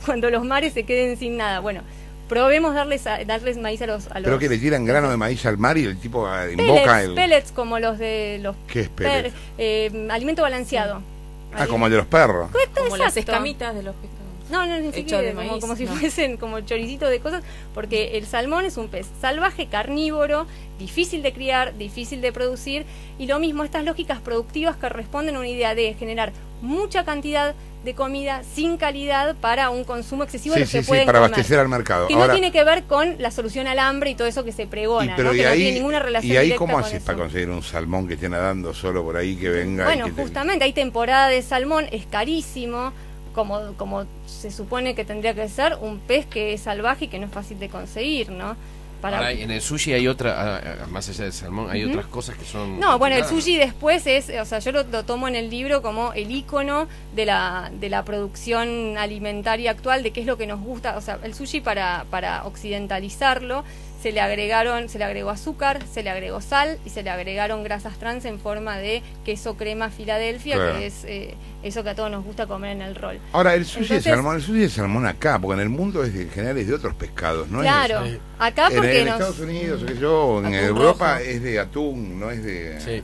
los mares se queden sin nada? Bueno, probemos darles maíz a los... ¿Pero que le tiran grano de maíz al mar y el tipo invoca pellets como los de los... ¿Qué es pellets? Alimento balanceado. Como el de los perros. Como las escamitas de los pescados. No, ni siquiera, como si fuesen como choricitos de cosas, porque el salmón es un pez salvaje, carnívoro, difícil de criar, difícil de producir, y lo mismo, estas lógicas productivas que responden a una idea de generar mucha cantidad de comida sin calidad para un consumo excesivo de lo que pueden para comer, abastecer al mercado. Que ahora, no tiene que ver con la solución al hambre y todo eso que se pregona, ¿no? Que no tiene ninguna relación directa. ¿Y ahí con cómo haces eso. para conseguir un salmón que esté nadando solo por ahí, que venga? Bueno, justamente hay temporada de salmón, es carísimo, como se supone que tendría que ser un pez que es salvaje y que no es fácil de conseguir, ¿no? Ahora, en el sushi hay más allá del salmón, hay otras cosas que son... No, bueno, el sushi después es, o sea, yo lo tomo en el libro como el ícono de la producción alimentaria actual, de qué es lo que nos gusta. O sea, el sushi para occidentalizarlo se le agregó azúcar, se le agregó sal y se le agregaron grasas trans en forma de queso crema Filadelfia, claro, que es eso que a todos nos gusta comer en el rol. Ahora, el sushi de salmón acá, porque en el mundo es en general es de otros pescados, ¿no? Claro, es, acá porque en Estados Unidos, en Europa rojo, es de atún, no es de... Sí.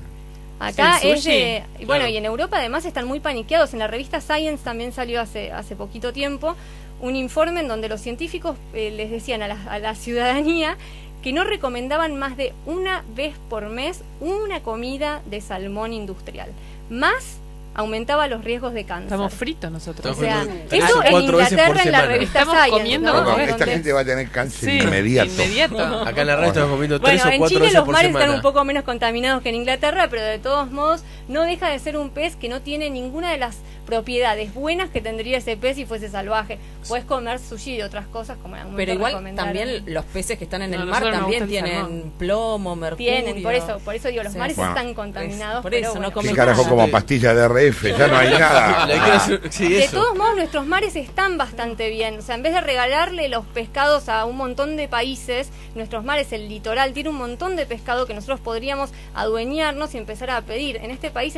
Acá es de... Bueno, y en Europa además están muy paniqueados. En la revista Science también salió hace poquito tiempo un informe en donde los científicos les decían a la ciudadanía que no recomendaban más de una vez por mes una comida de salmón industrial. Más aumentaba los riesgos de cáncer. Estamos fritos nosotros. O sea, eso en Inglaterra en la revista Science. Comiendo, ¿no? Esta gente va a tener cáncer inmediato. Acá en la red estamos comiendo 3 o 4 veces por semana. Bueno, en Chile los mares están un poco menos contaminados que en Inglaterra, pero de todos modos no deja de ser un pez que no tiene ninguna de las propiedades buenas que tendría ese pez si fuese salvaje. Puedes comer sushi y otras cosas como en pero igual también los peces que están en el mar también tienen plomo, mercurio. Tienen, por eso digo, los mares están contaminados. Por eso no comen. ¿Qué carajo como pastillas de RF? Ya no hay nada. De todos modos, nuestros mares están bastante bien. O sea, en vez de regalarle los pescados a un montón de países, nuestros mares, el litoral, tiene un montón de pescado que nosotros podríamos adueñarnos y empezar a pedir. En este país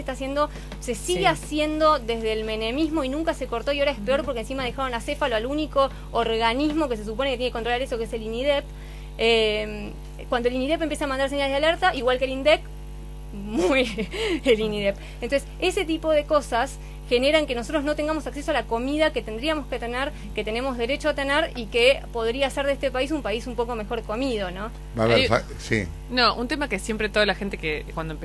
se sigue haciendo desde el menemismo y nunca se cortó, y ahora es peor porque encima dejaron acéfalo al único organismo que se supone que tiene que controlar eso, que es el INIDEP. Cuando el INIDEP empieza a mandar señales de alerta, igual que el INDEC, el INIDEP. Entonces, ese tipo de cosas generan que nosotros no tengamos acceso a la comida que tendríamos que tener, que tenemos derecho a tener y que podría ser de este país un país un poco mejor comido, ¿no? A ver, sí. No, un tema que siempre toda la gente que cuando